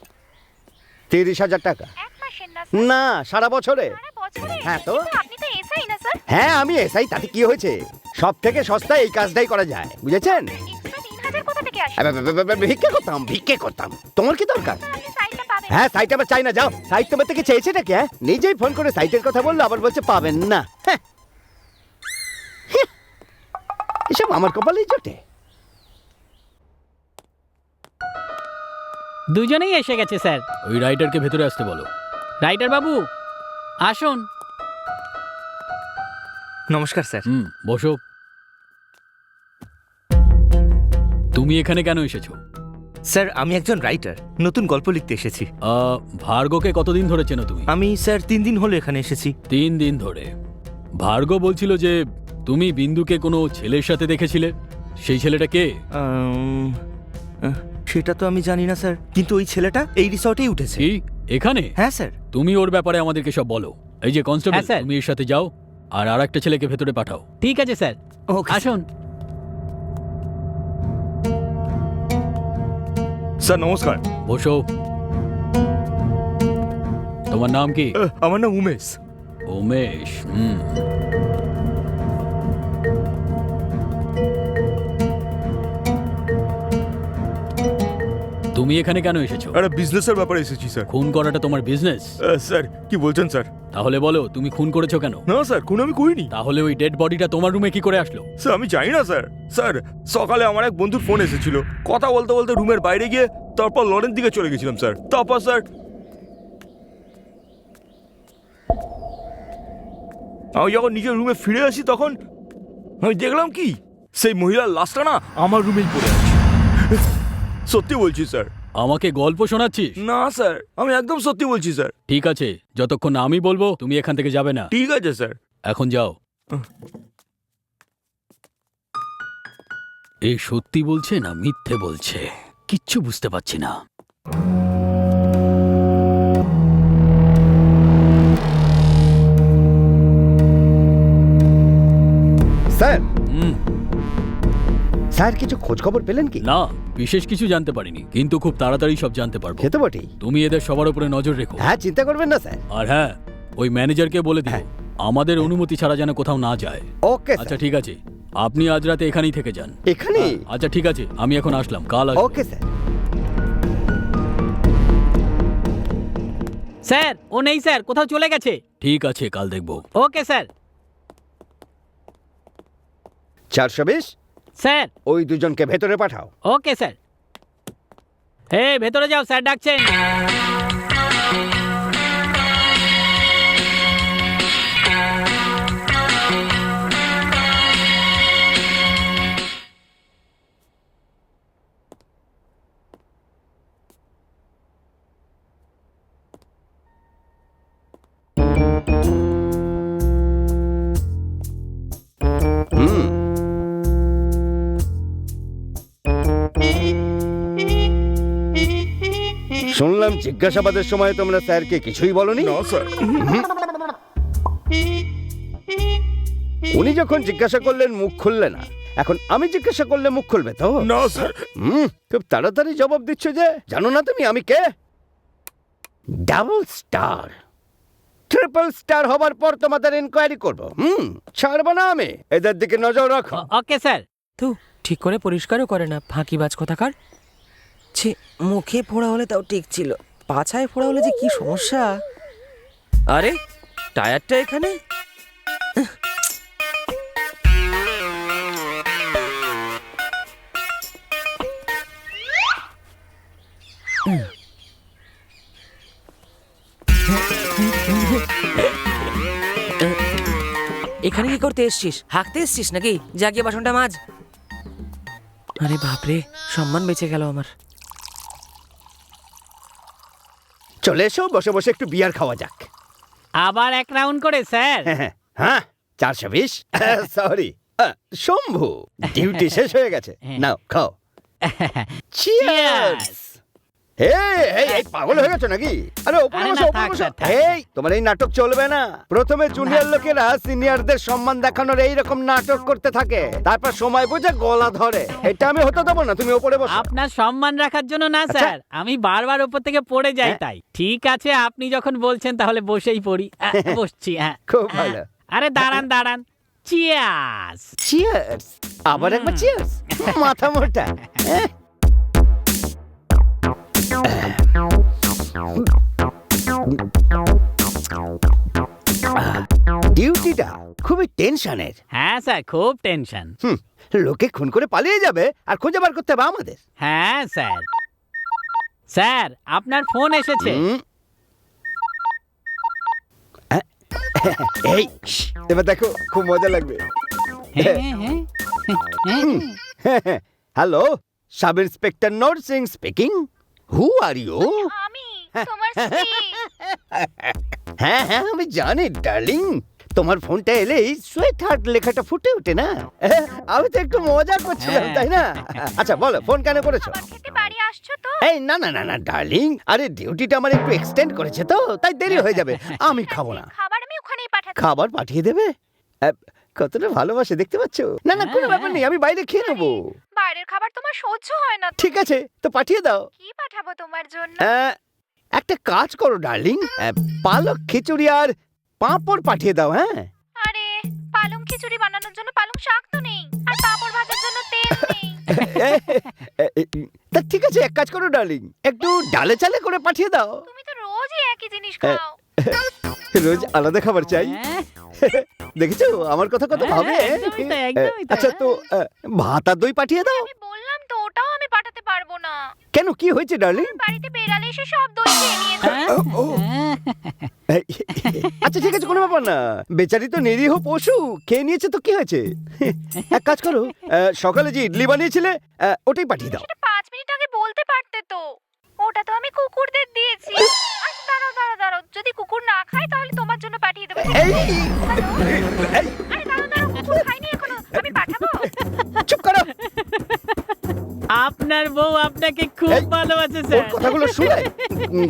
30,000 টাকা। এক মাসের না স্যার, না, সারা বছরে। সারা বছরে। হ্যাঁ তো? কিন্তু আপনি তো এসআই না স্যার। হ্যাঁ, আমি এসআই, তাতে কি হয়েছে? সব থেকে সস্তা এই কাজটাই করা যায়, বুঝেছেন? এক্সট্রা 3000 কোথা থেকে ভিক্ষে করতাম। তোমার কি দরকার? সাইডটা পাবেন। হ্যাঁ, সাইট আবার চাই না, যাও। সাইট তোমার থেকে চেয়েছে নাকি? হ্যাঁ, নিজেই ফোন করে সাইটের কথা বললো, আবার বলছে পাবেন না। হ্যাঁ। হ্যাঁ। এসব আমার কপালেই জোটে। দুজনেই এসে গেছে স্যার। ওই রাইটারকে ভেতরে আসতে বলো। রাইটার বাবু আসুন। নমস্কার স্যার। বসো। তুমি এখানে কেন এসেছো? স্যার আমি একজন রাইটার, নতুন গল্প লিখতে এসেছি। ভার্গবকে কতদিন ধরে চেনো তুমি? আমি স্যার 3 দিন হলো এখানে এসেছি। 3 দিন ধরে? ভার্গব বলছিল যে তুমি বিন্দুকে কোনো ছেলের সাথে দেখেছিলে। সেই ছেলেটা কে? সেটা তো আমি জানি না স্যার, কিন্তু ওই ছেলেটা এই রিসর্টেই উঠেছে। কি এখানে? হ্যাঁ স্যার। তুমি ওর ব্যাপারে আমাদেরকে সব বলো। এই যে কনস্টেবল, হ্যাঁ, স্যার। তুমি এর সাথে যাও আর আরেকটা ছেলেকে ভেতরে পাঠাও। ঠিক আছে স্যার, আসুন। স্যার নমস্কার। বসো। তোমার নাম কি? আমার নাম উমেশ। উমেশ। তুমি এখানে কেন এসেছো? একটা বিজনেসের ব্যাপারে এসেছি স্যার। খুন করাটা তোমার বিজনেস? স্যার কি বলছেন স্যার? তাহলে বলো তুমি খুন করেছো কেন? না স্যার, খুন আমি করিনি। তাহলে ওই ডেড বডিটা তোমার রুমে কি করে আসলো? স্যার আমি জানি না স্যার। স্যার সকালে আমার এক বন্ধুর ফোন এসেছিল, কথা বলতে বলতে রুমের বাইরে গিয়ে তারপর লনের দিকে চলে গেছিলাম স্যার। তারপর স্যার আমি যখন নিজের রুমে ফিরে আসি তখন আমি দেখলাম কি সেই মহিলার লাশটা না আমার রুমেই পড়ে আছে। সত্যি বলছি স্যার। আমাকে গল্প শোনাচ্ছিস? না স্যার, আমি একদম সত্যি বলছি স্যার। ঠিক আছে, যতক্ষণ না আমি বলবো তুমি এখান থেকে যাবে না। ঠিক আছে স্যার। এখন যাও। এই সত্যি বলছে না মিথ্যে বলছে কিচ্ছু বুঝতে পারছি না। স্যার, স্যার কিছু খোঁজ খবর পেলেন কি? না, বিশেষ কিছু জানতে পারিনি, কিন্তু খুব তাড়াতাড়ি সব জানতে পারবো। খেতে বটেই। তুমি এদের সবার উপরে নজর রেখো। হ্যাঁ, চিন্তা করবেন না স্যার। আর হ্যাঁ, ওই ম্যানেজারকে বলে দিও আমাদের অনুমতি ছাড়া যেন কোথাও না যায়। ওকে আচ্ছা ঠিক আছে, আপনি আজ রাতে এখানেই থেকে যান। এখানে? আচ্ছা ঠিক আছে, আমি এখন আসলাম, কাল আসবো। Okay sir. স্যার ও নেই স্যার, কোথাও চলে গেছে। ঠিক আছে, কাল দেখবো। Okay sir. 420 স্যার। ওই দুজনকে ভেতরে পাঠাও। Okay sir. ভেতরে যাও, স্যার ডাকছেন। শুনলাম জিজ্ঞাসাবাদের সময় তোমরা স্যারকে কিছুই বলনি। না স্যার। উনি যখন জিজ্ঞাসা করলেন মুখ খুললে না, এখন আমি জিজ্ঞাসা করলে মুখ খুলবে তো? না স্যার। খুব তাড়াতাড়ি জবাব দিচ্ছ যে। জানো না তুমি আমি কে? ডাবল স্টার, ট্রিপল স্টার হবার পর তোমাদের ইনকোয়ারি করবো। ছাড়বো না আমি। এদের দিকে নজর রাখো। Okay sir. তো ঠিক করে পরিষ্কারও করে না, ফাঁকিবাজ কোথাকার। ছি, মুখে ফোড়া হলে তাও ঠিক ছিল, পাছায় ফোড়া হলে যে কি সমস্যা। আরে টায়ারটা এখানে। এখানে কি করতে এসছিস? হাঁকতে এসছিস নাকি? জাগিয়ে বাসনটা মাজ। আরে বাপরে, সম্মান বেঁচে গেল আমার। চলে এসো, বসে বসে একটু বিয়ার খাওয়া যাক। আবার এক রাউন্ড করে স্যার? হ্যাঁ, 420। সরি শম্ভু, ডিউটি শেষ হয়ে গেছে। নাও খাও। চিয়ার্স। এই পাগল হয়ে গেছো নাকি? আরে ওপরে বসো, ওপরে বসো। এই তোমার এই নাটক চলবে না। প্রথমে জুনিয়র লোকেরা সিনিয়রদের সম্মান দেখানোর এই রকম নাটক করতে থাকে, তারপর সময় বুঝে গলা ধরে। এটা আমি হতে দেবো না। তুমি ওপরে বসো। আপনার সম্মান রাখার জন্য না স্যার, আমি বারবার উপর থেকে পড়ে যাই তাই। ঠিক আছে, আপনি যখন বলছেন তাহলে বসেই পড়ি। বসছি। হ্যাঁ, খুব ভালো। আরে দাঁড়ান দাঁড়ান। চিয়ার্স। চিয়ার্স। আবার একবার চিয়ার্স। মাথা মোটা। ডিউটিটা খুবই টেনশনের। হ্যাঁ স্যার, খুব টেনশন। লোকে খুন করে পালিয়ে যাবে আর খুঁজে বার করতে হবে আমাদের। হ্যাঁ স্যার। স্যার, আপনার ফোন এসেছে। এই এবার দেখো, খুব মজা লাগবে। হ্যাঁ, হ্যাঁ, হ্যাঁ। Hello, sub inspector Narsingh speaking. Who are you? আমি তোমার স্ত্রী। হ্যাঁ হ্যাঁ, আমি জানি ডার্লিং। তোমার ফোনটা এলেই সুইট হার্ট লেখাটা ফুটে ওঠে না। আমি তো একটু মজা করছিলাম, তাই না? আচ্ছা বলো, ফোন কেন করেছো? খাবার খেতে বাড়ি আসছো তো? এই না না না না ডার্লিং, আরে ডিউটিটা আমার একটু এক্সটেন্ড করেছে তো, তাই দেরি হয়ে যাবে। আমি খাবো না। খাবার আমি ওখানেই পাঠাচ্ছি। খাবার পাঠিয়ে দেবে? কতটা ভালোবাসে দেখতে পাচ্ছ? না না, কোনো ব্যাপার নেই, আমি বাইরে খেয়ে নেবো। বাইরের খাবার তোমার সহ্য হয় না তো? ঠিক আছে, তো পাঠিয়ে দাও। কি পাঠাবো তোমার জন্য? একটা কাজ করো ডার্লিং, পালক খিচুড়ি আর পাঁপড় পাঠিয়ে দাও। হ্যাঁ আরে পালং খিচুড়ি বানানোর জন্য পালং শাক তো নেই, আর পাঁপড় ভাজার জন্য তেল নেই। তা ঠিক আছে, এক কাজ করো ডার্লিং, একটু ডালে চালে করে পাঠিয়ে দাও। তুমি তো রোজই একই জিনিস খাও। রোজ আলাদা খাবার চাই? দেখেছো আমার কথা কত ভাবে। একদমই তাই, একদমই তাই। আচ্ছা তো ভাত আর দই পাঠিয়ে দাও। আমি বললাম তো, ওটাও আমি পাঠাতে পারবো না। কেন, কি হয়েছে ডার্লিং? বাড়িতে বেড়ালে এসে সব দই খেয়ে নিয়েছে। আচ্ছা ঠিক আছে, কোনো ব্যাপার না, বেচারি তো নিরীহ পশু, খেয়ে নিয়েছে তো কি হয়েছে। এক কাজ করো, সকালে যে ইডলি বানিয়েছিলে ওটাই পাঠিয়ে দাও। সেটা 5 মিনিট আগে বলতে পারতে তো। ওটা তো আমি কুকুরদের দিয়েছি। আচ্ছা দাঁড়াও দাঁড়াও দাঁড়াও, যদি কুকুর না খায় তাহলে তোমার জন্য পাঠিয়ে দেবো। এই আরে দাঁড়াও দাঁড়াও, কুকুর খায়নি এখনো, আমি পাঠাবো। চুপ করো। আপনার বউ আপনাকে খুব এই, ভালোবাসে ওর স্যার। কথাগুলো শুনে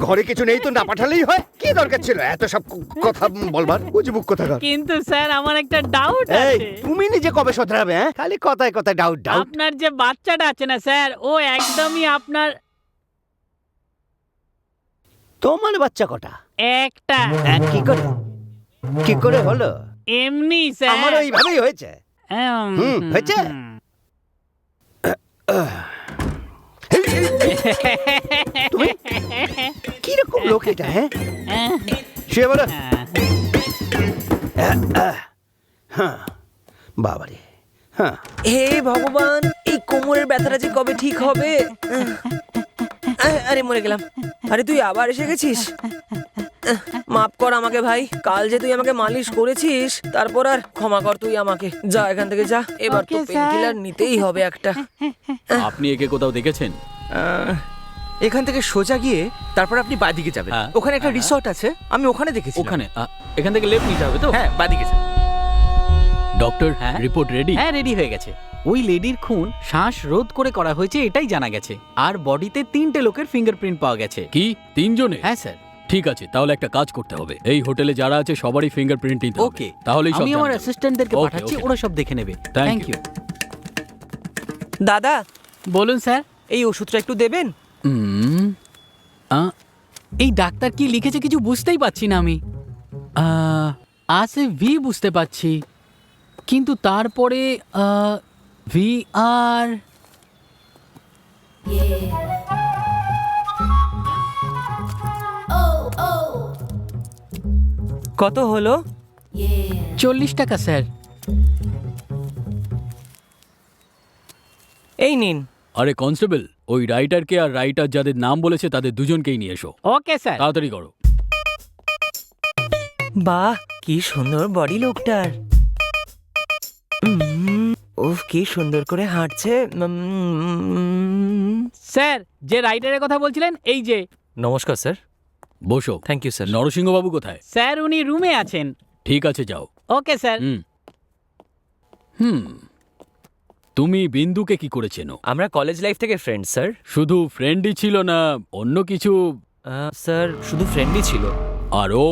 ঘরে কিছু নেই তো না পাঠালেই হয়? কি দরকার ছিল এত সব কথা বলবার? উজবুক কথাকার। কিন্তু স্যার, আমার একটা ডাউট এই আছে। তুমি নিজে কবে শোধরাবে? হ্যাঁ, খালি কথায় কথায় ডাউট ডাউট। আপনার যে বাচ্চাটা আছে না স্যার, ও একদমই আপনার তোমার বাচ্চা কটা? একটা। কি করে হলো? এমনি স্যার। আমার এইভাবেই হয়েছে। হয়েছে? তুমি কিরকম লোক এটা? হ্যাঁ, শুয়ে বলো। হ্যাঁ বাবারে, হ্যাঁ। হে ভগবান, এই কোমরের ব্যথাটা যে কবে ঠিক হবে। আরে মরে গেলাম। আরে তুই আবার এসে গেছিস? মাফ কর আমাকে ভাই, কাল যে তুই আমাকে মালিশ করেছিস, তারপর আর ক্ষমা কর তুই আমাকে। যা এখান থেকে যা, এবার তো Okay, পেনকিলার নিতেই হবে একটা। আপনি একে কোথাও দেখেছেন? এখান থেকে সোজা গিয়ে তারপর আপনি বাদিকে যাবেন, হ্যাঁ। ওখানে একটা রিসর্ট আছে, আমি ওখানে দেখেছি। ওখানে এখান থেকে লেফট নিতে হবে তো? হ্যাঁ, বাদিকে যান। ডক্টর, হ্যাঁ? Report ready? হ্যাঁ, রেডি হয়ে গেছে। ওই লেডির খুন শ্বাস রোধ করে করা হয়েছে, এটাই জানা গেছে। আর বডিতে 3টে লোকের ফিঙ্গারপ্রিন্ট পাওয়া গেছে। কি 3 জনে? হ্যাঁ স্যার। ঠিক আছে, তাহলে একটা কাজ করতে হবে, এই হোটেলে যারা আছে সবারই ফিঙ্গারপ্রিন্ট নিতে হবে। ওকে, তাহলেই সব আমি আমার জানা যাবে। অ্যাসিস্ট্যান্টদেরকে Okay, পাঠাচ্ছি, okay. ওরা সব দেখে নেবে। Thank thank you. ইউ। দাদা, বলুন স্যার। এই ওষুধটা একটু দেবেন? এই ডাক্তার কি লিখেছে কিছু বুঝতেই পাচ্ছি না আমি। আসে ভি বুঝতে পাচ্ছি, কিন্তু তারপরে ভি আর কত হলো? 40 টাকা স্যার। এই নিন। আরে কনস্টেবল, ওই রাইটারকে আর রাইটার যাদের নাম বলেছে তাদের দুজনকেই নিয়ে এসো। Okay sir. তাড়াতাড়ি করো। বাহ, কি সুন্দর বডি লোকটার। উফ, কি সুন্দর করে হাঁটছে। স্যার, যে রাইটারের কথা বলছিলেন, এই যে। নমস্কার স্যার। বসো। Thank you sir. নরসিংহবাবু কোথায়? স্যার, উনি রুমে আছেন। ঠিক আছে, যাও। Okay sir. তুমি বিন্দুকে কি করে চেনো? আমরা কলেজ লাইফ থেকে ফ্রেন্ড স্যার। শুধু ফ্রেন্ডই ছিল না অন্য কিছু? স্যার, শুধু ফ্রেন্ডই ছিল। আরো?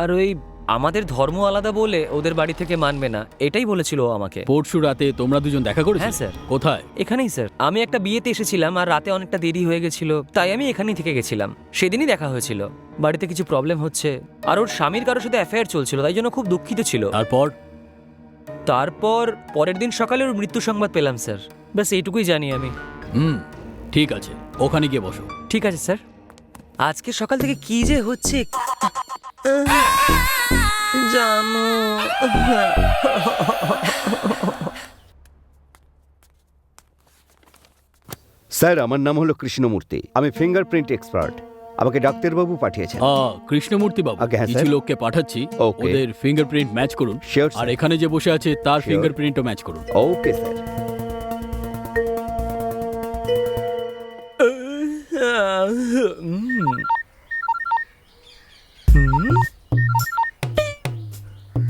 আর ওই আমাদের ধর্ম আলাদা বলে ওদের বাড়ি থেকে মানবে না, এটাই বলেছিল ও আমাকে। পরশু রাতে তোমরা দুজন দেখা করেছো? হ্যাঁ স্যার। কোথায়? এখানেই স্যার। আমি একটা বিয়েতে এসেছিলাম আর রাতে অনেকটা দেরি হয়ে গেছিল, তাই আমি এখানেই থেকে গেছিলাম। সেদিনই দেখা হয়েছিল। বাড়িতে কিছু প্রবলেম হচ্ছে আর ওর স্বামীর কারোর সাথে অ্যাফেয়ার চলছিল, তাই জন্য খুব দুঃখিত ছিল। তারপর পরের দিন সকালে ওর মৃত্যু সংবাদ পেলাম স্যার। ব্যাস এইটুকুই জানি আমি। ঠিক আছে, ওখানে গিয়ে বসো। ঠিক আছে স্যার। আজকে সকাল থেকে কি যে হচ্ছে জানো। স্যার আমার নাম হলো কৃষ্ণমূর্তি, আমি ফিঙ্গারপ্রিন্ট এক্সপার্ট। আমাকে ডাক্তারবাবু পাঠিয়েছেন। কৃষ্ণমূর্তি বাবু, আগে হ্যাঁ, কিছু স্যার। লোককে পাঠাচ্ছি, Okay. ওদের ফিঙ্গারপ্রিন্ট ম্যাচ করুন। Sure, sir. আর এখানে যে বসে আছে তার Sure. ফিঙ্গারপ্রিন্টও ম্যাচ করুন। Okay sir.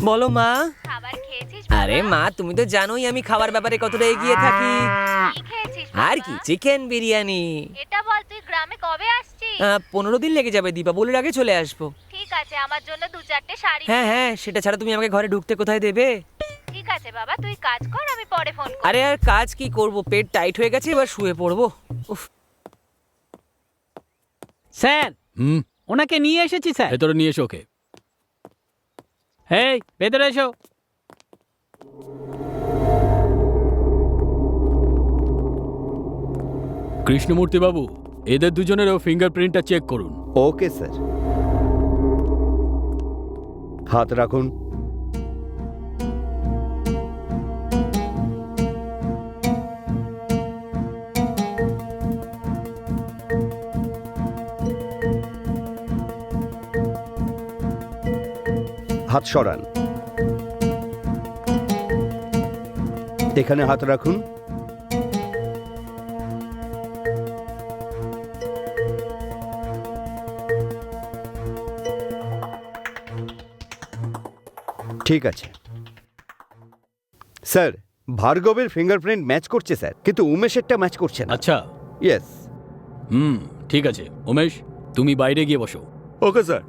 বলো মা। খাবার খেয়েছিস? আরে মা, তুমি তো জানোই আমি খাবার ব্যাপারে কতটা এগিয়ে থাকি। কি খেয়েছিস? আর কি, চিকেন বিরিয়ানি। এটা বল, তুই গ্রামে কবে আসছিস? 15 দিন লেগে যাবে, দীপাবলির আগে চলে আসবো। ঠিক আছে, আমার জন্য 2-4টে শাড়ি। হ্যাঁ হ্যাঁ, সেটা ছাড়া তুমি আমাকে ঘরে ঢুকতে কোথায় দেবে? ঠিক আছে বাবা, তুই কাজ কর, আমি পরে ফোন করব। আরে আর কাজ কি করব, পেট টাইট হয়ে গেছে, এবার শুয়ে পড়বো। উফ। স্যার, হুম, ওনাকে নিয়ে এসেছি স্যার। ভেতরে নিয়ে এসো ওকে। এই ভেতরে এসো। কৃষ্ণমূর্তি বাবু, এদের দুজনেরও ফিঙ্গারপ্রিন্টটা চেক করুন। Okay sir. হাত রাখুন। হাত সরান। এখানে হাত রাখুন। ঠিক আছে স্যার, ভার্গবের ফিঙ্গারপ্রিন্ট ম্যাচ করছে স্যার, কিন্তু উমেশেরটা ম্যাচ করছে না। আচ্ছা, ইয়েস। ঠিক আছে। উমেশ, তুমি বাইরে গিয়ে বসো। Okay sir.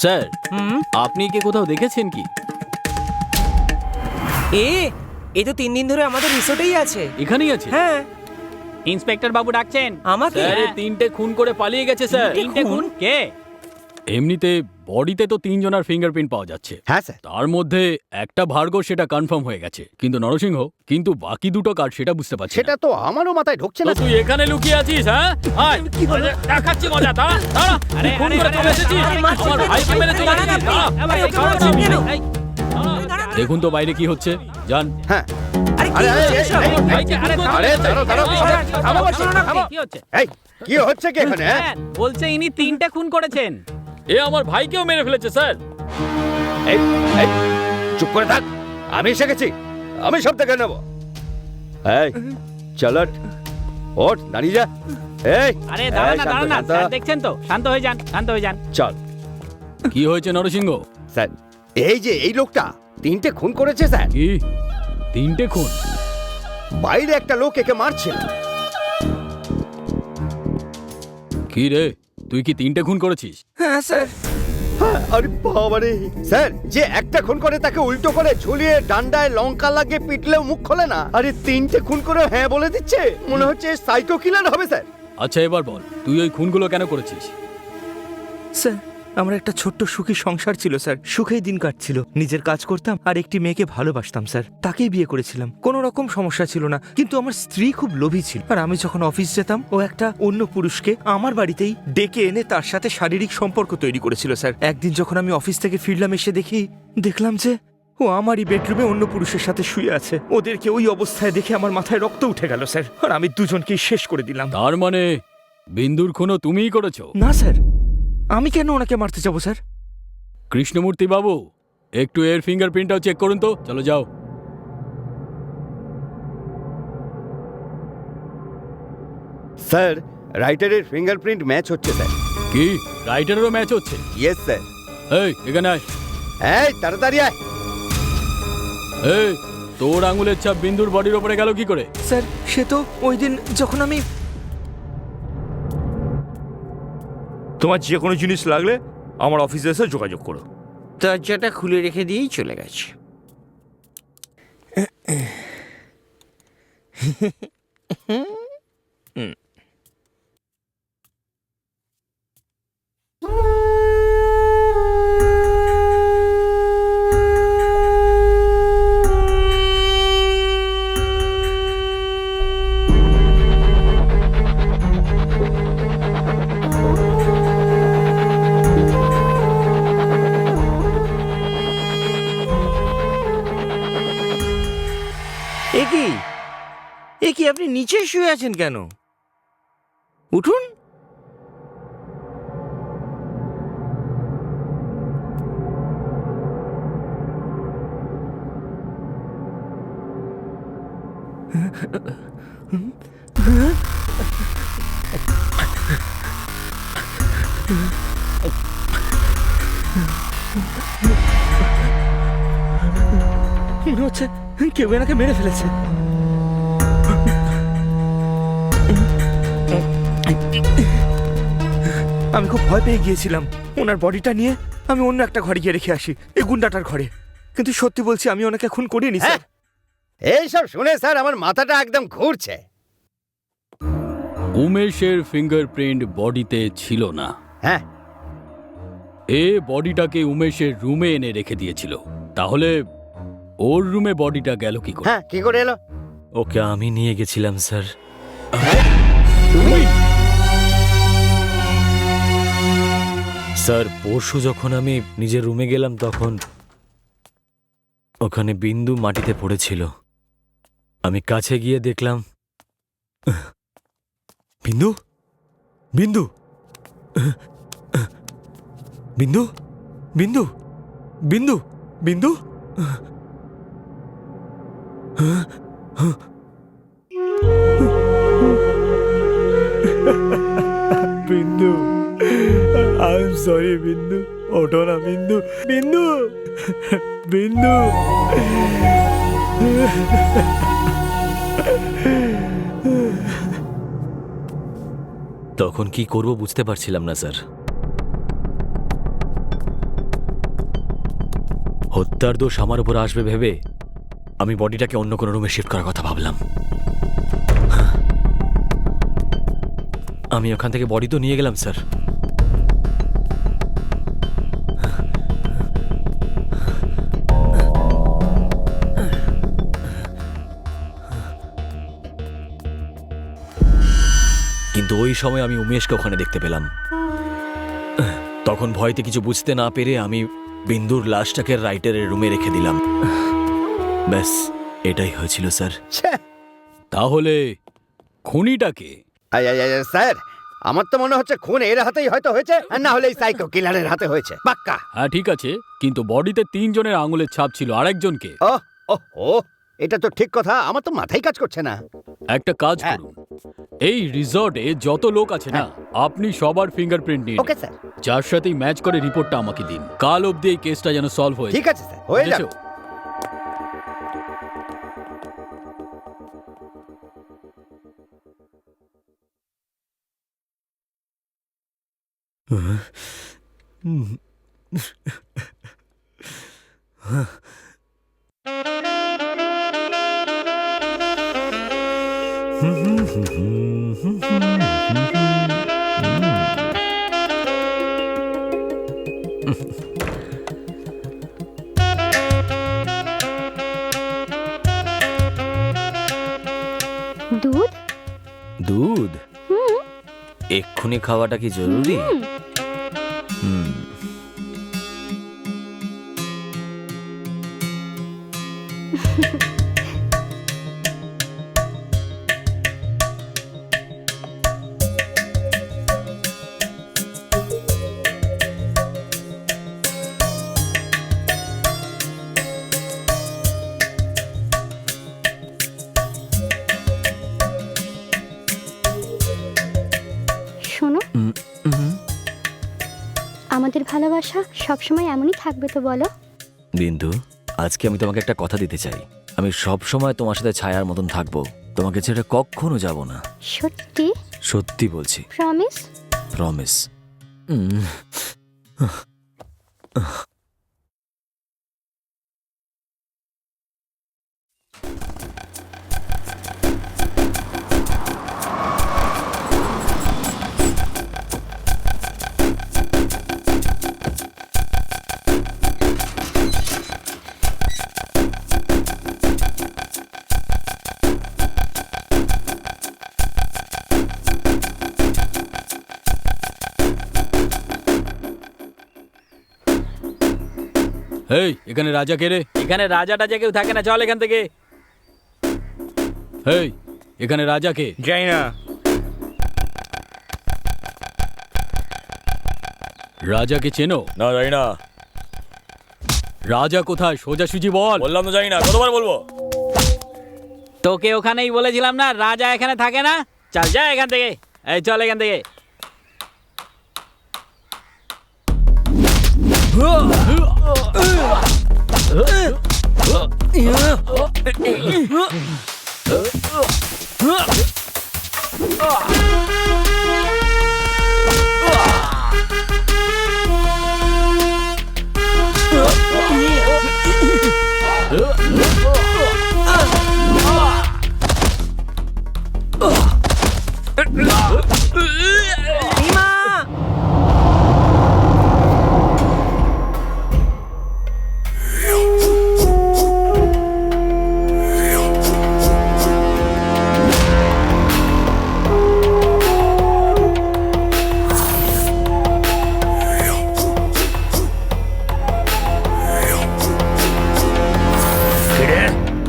স্যার, হুম। আপনি কি কোথাও দেখেছেন কি? এই তো 3 দিন ধরে আমাদের রিসোর্টেই আছে। এখানেই আছে? হ্যাঁ। ইন্সপেক্টর বাবু ডাকছেন আমাকে? স্যার, 3টে খুন করে পালিয়ে গেছে স্যার। 3টে খুন? কে? এমনিতে বডিতে তো 3 জনের ফিঙ্গারপ্রিন্ট পাওয়া যাচ্ছে। হ্যাঁ স্যার। তার মধ্যে একটা ভার্গব, সেটা কনফার্ম হয়ে গেছে, কিন্তু নরসিংহ, কিন্তু বাকি দুটো কার্ড সেটা বুঝতে পারছি না। সেটা তো আমারও মাথায় ঢুকছে না। তো তুই এখানে লুকিয়ে আছিস? হ্যাঁ, আয়, দেখাচ্ছি মজা। দাঁড়া দাঁড়া, আরে, খুন আরে, করে আরে, চলে এসেছিস, আরে, আমার ভাইকে মেরে চলে দাঁড়ান এসেছিস। আপনি। দাঁড়া। আরে, ওকে মারছেন কেন? দাঁড়া। দেখুন তো বাইরে কি হচ্ছে, যান। হ্যাঁ। আরে কি আরে, হচ্ছে এই, এসব? এই, এই, ভাইকে খুন করে আরে, চলে দাঁড়াও, দাঁড়াও, এসেছিস। থামো, শোনো না, থামো। কি হচ্ছে? এই, কি হচ্ছে কি এখানে? হ্যাঁ? স্যার, বলছে ইনি 3টে খুন করেছেন। এ আমার ভাইকেও মেরে ফেলেছে স্যার। এই, এই, চুপ করে থাক, আমি এসে গেছি, আমি সব দেখে নেব। এই চলো, ওঠ, দাঁড়িয়ে যা। এই, আরে দাঁড়া এই, না, শান্ত, দাঁড়া না, শান্ত। স্যার দেখছেন তো, শান্ত হয়ে যান, শান্ত হয়ে যান। চল। কি হয়েছে নরসিংহ? স্যার, এই যে এই লোকটা 3টে খুন করেছে স্যার। কি 3টে খুন? বাইরে একটা লোক একে মারছিল। কি রে, তুই কি 3টে খুন করেছিস? হ্যাঁ স্যার। আরে বাবারে স্যার, যে একটা খুন করে তাকে উল্টো করে ঝুলিয়ে ডান্ডায় লঙ্কা লাগিয়ে পিটলেও মুখ খোলে না, আরে 3টে খুন করে হ্যাঁ বলে দিচ্ছে, মনে হচ্ছে সাইকো কিলার হবে স্যার। আচ্ছা এবার বল, তুই ওই খুনগুলো কেন করেছিস? স্যার, আমার একটা ছোট্ট সুখী সংসার ছিল স্যার, সুখেই দিন কাটছিল। নিজের কাজ করতাম আর একটি মেয়েকে ভালোবাসতাম স্যার, তাকেই বিয়ে করেছিলাম। কোনো রকম সমস্যা ছিল না, কিন্তু আমার স্ত্রী খুব লোভী ছিল, আর আমি যখন অফিস যেতাম ও একটা অন্য পুরুষকে আমার বাড়িতেই ডেকে এনে তার সাথে শারীরিক সম্পর্ক তৈরি করেছিল স্যার। একদিন যখন আমি অফিস থেকে ফিরলাম, এসে দেখলাম যে ও আমারই বেডরুমে অন্য পুরুষের সাথে শুয়ে আছে। ওদেরকে ওই অবস্থায় দেখে আমার মাথায় রক্ত উঠে গেল স্যার, আর আমি দুজনকেই শেষ করে দিলাম। তার মানে বিন্দুর খুনও তুমিই করেছো? না স্যার, আমি কেন ওনাকে মারতে যাবো স্যার? কৃষ্ণমূর্তি বাবু, একটু এর ফিঙ্গারপ্রিন্টটাও চেক করুন তো। চলো যাও। স্যার, রাইটারের ফিঙ্গারপ্রিন্ট ম্যাচ হচ্ছে স্যার। কি রাইটারেরও ম্যাচ হচ্ছে? Yes sir. এই এখানে আয়। এই তাড়াতাড়ি আয়। এই, তোর আঙুলের ছাপ বিন্দুর বডির ওপরে গেল কি করে? স্যার, সে তো ওই দিন যখন আমি... তোমার যে কোনো জিনিস লাগলে আমার অফিসে এসে যোগাযোগ করো। দরজাটা খুলে রেখে দিয়েই চলে গেছে। এ কি আপনি নিচে শুয়ে আছেন কেন? উঠুন। মনে হচ্ছে কেউ এনাকে মেরে ফেলেছে। আমি খুব ভয় পেয়ে গিয়েছিলাম। ওনার বডিটা নিয়ে আমি অন্য একটা ঘরে গিয়ে রেখে আসি, এই গুন্ডাটার ঘরে। কিন্তু সত্যি বলছি, আমি ওনাকে খুন করিনি স্যার। এইসব শুনে স্যার আমার মাথাটা একদম ঘুরছে। উমেশের ফিঙ্গারপ্রিন্ট বডিতে ছিল না। হ্যাঁ, এ বডিটাকে উমেশের রুমে এনে রেখে দিয়েছিল। তাহলে ওর রুমে বডিটা গেল কি করে? হ্যাঁ, কি করে এলো? ওকে আমি নিয়ে গেছিলাম স্যার। তুমি? স্যার পরশু যখন আমি নিজের রুমে গেলাম তখন ওখানে বিন্দু মাটিতে পড়েছিল। আমি কাছে গিয়ে দেখলাম বিন্দু বিন্দু বিন্দু বিন্দু বিন্দু বিন্দু বিন্দু, আই এম সরি বিন্দু, ওঠো না বিন্দু, বিন্দু বিন্দু। তখন কি করব বুঝতে পারছিলাম না স্যার। হত্যার দোষ আমার উপর আসবে ভেবে আমি বডিটাকে অন্য কোনো রুমে শিফট করার কথা ভাবলাম। আমি ওখান থেকে বডি তো নিয়ে গেলাম স্যার। কিন্তু ওই সময় আমি উমেশকে ওখানে দেখতে পেলাম। তখন ভয়তে কিছু বুঝতে না পেরে আমি বিন্দুর লাশটাকে রাইটারের রুমে রেখে দিলাম। ব্যাস এটাই হয়েছিল স্যার। তাহলে খুনিটাকে? স্যার, আমার তো মনে হচ্ছে খুন এর হাতেই হয়তো হয়েছে, আর না হলে এই সাইকো কিলারের হাতে হয়েছে পাক্কা। হ্যাঁ ঠিক আছে, কিন্তু বডিতে 3 জনের আঙুলের ছাপ ছিল, আরেকজনকে? ও, এটা তো ঠিক কথা, আমার তো মাথায় কাজ করছে না। একটা কাজ করুন, এই রিসর্টে যত লোক আছে না, আপনি সবার ফিঙ্গারপ্রিন্ট নিন। Okay sir. যার সাথেই ম্যাচ করে রিপোর্টটা আমাকে দিন। কাল অবধি এই কেসটা যেন সলভ হয়ে যায়। ঠিক আছে স্যার, হয়ে যাবে। দুধ? দুধ? এক্ষুনি খাওয়াটা কি জরুরি? শোনো, আমাদের ভালোবাসা সবসময় এমনই থাকবে তো বলো? বিন্দু, আজকে আমি তোমাকে একটা কথা দিতে চাই। আমি সব সময় তোমার সাথে ছায়ার মতন থাকবো, তোমাকে ছেড়ে কখনো যাব না। সত্যি? সত্যি বলছি। প্রমিস? প্রমিস। এই, এখানে রাজা কে রে? এখানে রাজাটা যে কেউ থাকে না, চল এখান থেকে। এই, এখানে রাজাকে যাই না। রাজাকে চেনো? না জানি না। রাজা কোথায় সোজাসুজি বল। বললাম তো জানি না, কতবার বলবো? তোকে ওখানেই বলেছিলাম না রাজা এখানে থাকে না। চল যা এখান থেকে, এই চল এখান থেকে।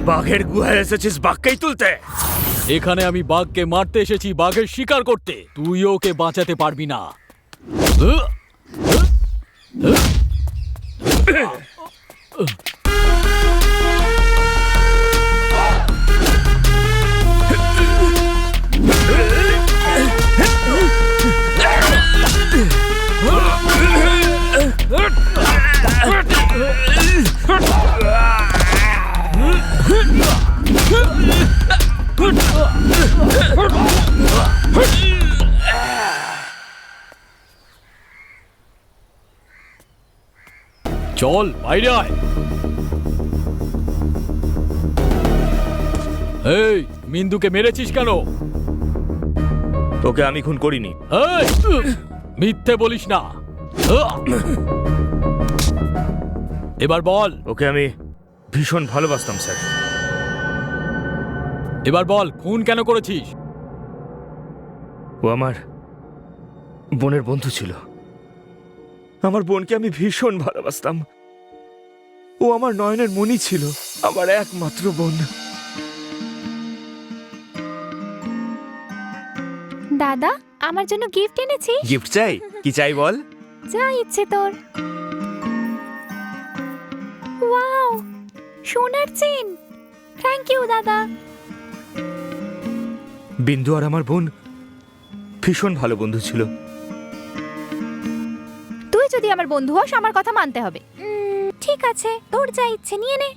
বাঘের গুহায় এসেছিস বাঘকেই তুলতে? এখানে আমি বাঘকে মারতে এসেছি, বাঘের শিকার করতে। তুইও ওকে বাঁচাতে পারবি না। চল বাইরে আয়। এই মিন্দুকে মেরেছিস কেন? তোকে আমি খুন করিনি। এই, মিথ্যে বলিস না। এবার বল। ওকে আমি ভীষণ ভালোবাসতাম স্যার। এবার বল খুন কেন করেছিস? ও আমার বোনের বন্ধু ছিল। আমার বোনকে আমি ভীষণ ভালোবাসতাম। ও আমার নয়নের মণি ছিল, আমার একমাত্র বোন। দাদা আমার জন্য গিফট এনেছি। গিফট চাই? কি চাই বল? যা ইচ্ছে তোর। ওয়াও, সোনার চেন। থ্যাংক ইউ দাদা। বিন্দু আর আমার বোন ভীষণ ভালো বন্ধু ছিল। তুই যদি আমার বন্ধু হস আমার কথা মানতে হবে। ঠিক আছে, তোর যা ইচ্ছে নিয়ে নে।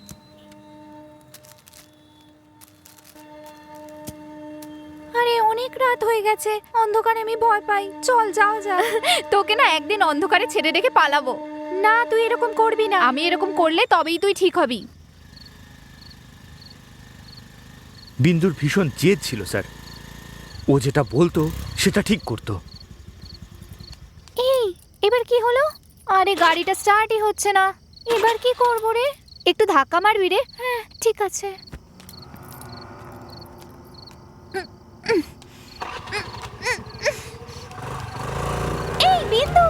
আরে অনেক রাত হয়ে গেছে, অন্ধকারে আমি ভয় পাই। চল যাও যা। তোকে না একদিন অন্ধকারে ছেড়ে রেখে পালাবো। না তুই এরকম করবি না, আমি এরকম করলে তবেই তুই ঠিক হবি। বিন্দুর ভীষণ জেদ ছিল স্যার। ও যেটা বলতো সেটা ঠিক করতো। এই এবার কি হলো? আরে গাড়িটা স্টার্টই হচ্ছে না। এবার কি করবো রে? একটু ধাক্কা মারবি রে? হ্যাঁ ঠিক আছে। এই বিন্দু,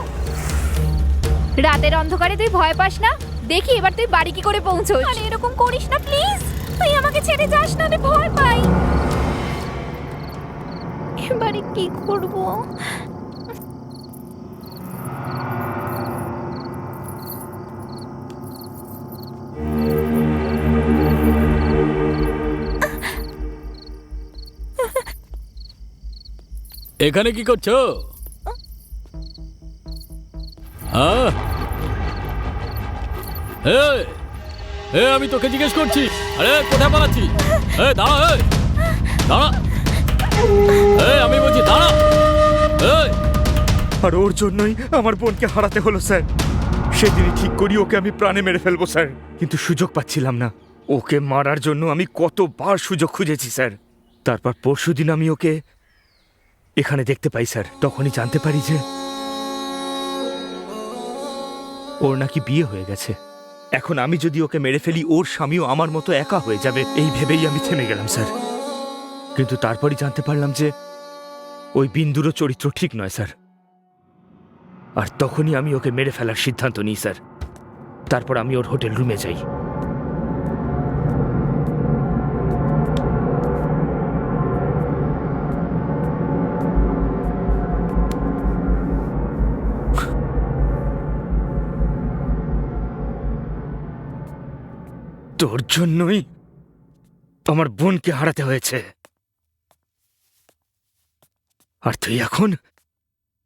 রাতের অন্ধকারে তুই ভয় পাস না? দেখি এবার তুই বাড়ি কি করে পৌঁছোস। আরে এরকম করিস না প্লিজ, তুই আমাকে ছেড়ে যাস না, আমি ভয় পাই। এবারে কি করবো? এখানে কি করছো? হ্যাঁ আমি তোকে জিজ্ঞেস করছি। আরে কোথায় পালাচ্ছি? দাঁড়া, দাঁড়া, আমি বলছি দাঁড়া। আর ওর জন্যই আমার বোনকে হারাতে হলো স্যার। সেদিনই ঠিক করি ওকে আমি প্রাণে মেরে ফেলবো স্যার, কিন্তু সুযোগ পাচ্ছিলাম না। ওকে মারার জন্য আমি কতবার সুযোগ খুঁজেছি স্যার। তারপর পরশুদিন আমি ওকে এখানে দেখতে পাই স্যার। তখনই জানতে পারি যে ওর নাকি বিয়ে হয়ে গেছে। এখন আমি যদি ওকে মেরে ফেলি ওর স্বামীও আমার মতো একা হয়ে যাবে, এই ভেবেই আমি থেমে গেলাম স্যার। কিন্তু তারপরই জানতে পারলাম যে ওই বিন্দুরও চরিত্র ঠিক নয় স্যার। আর তখনই আমি ওকে মেরে ফেলার সিদ্ধান্ত নিই স্যার। তারপর আমি ওর হোটেল রুমে যাই। তোর জন্যই আমার বোনকে হারাতে হয়েছে, আর তুই এখন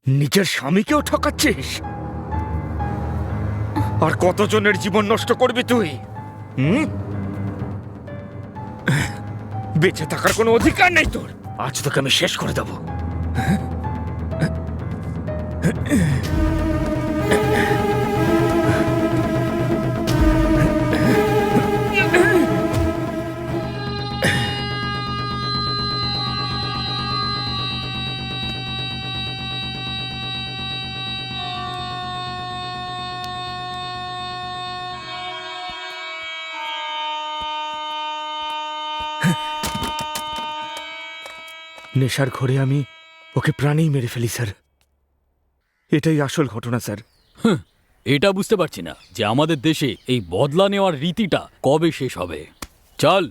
নিজের স্বামীকেও ঠকাচ্ছিস। আর কতজনের জীবন নষ্ট করবি তুই? বেঁচে থাকার কোনো অধিকার নেই তোর। আজ তোকে আমি শেষ করে দেব। নেশার ঘরে আমি ওকে প্রাণেই মেরে ফেলি স্যার। এটাই আসল ঘটনা স্যার। এটা বুঝতে পারছি না যে আমাদের দেশে এই বদলা নেওয়ার রীতিটা কবে শেষ হবে। চল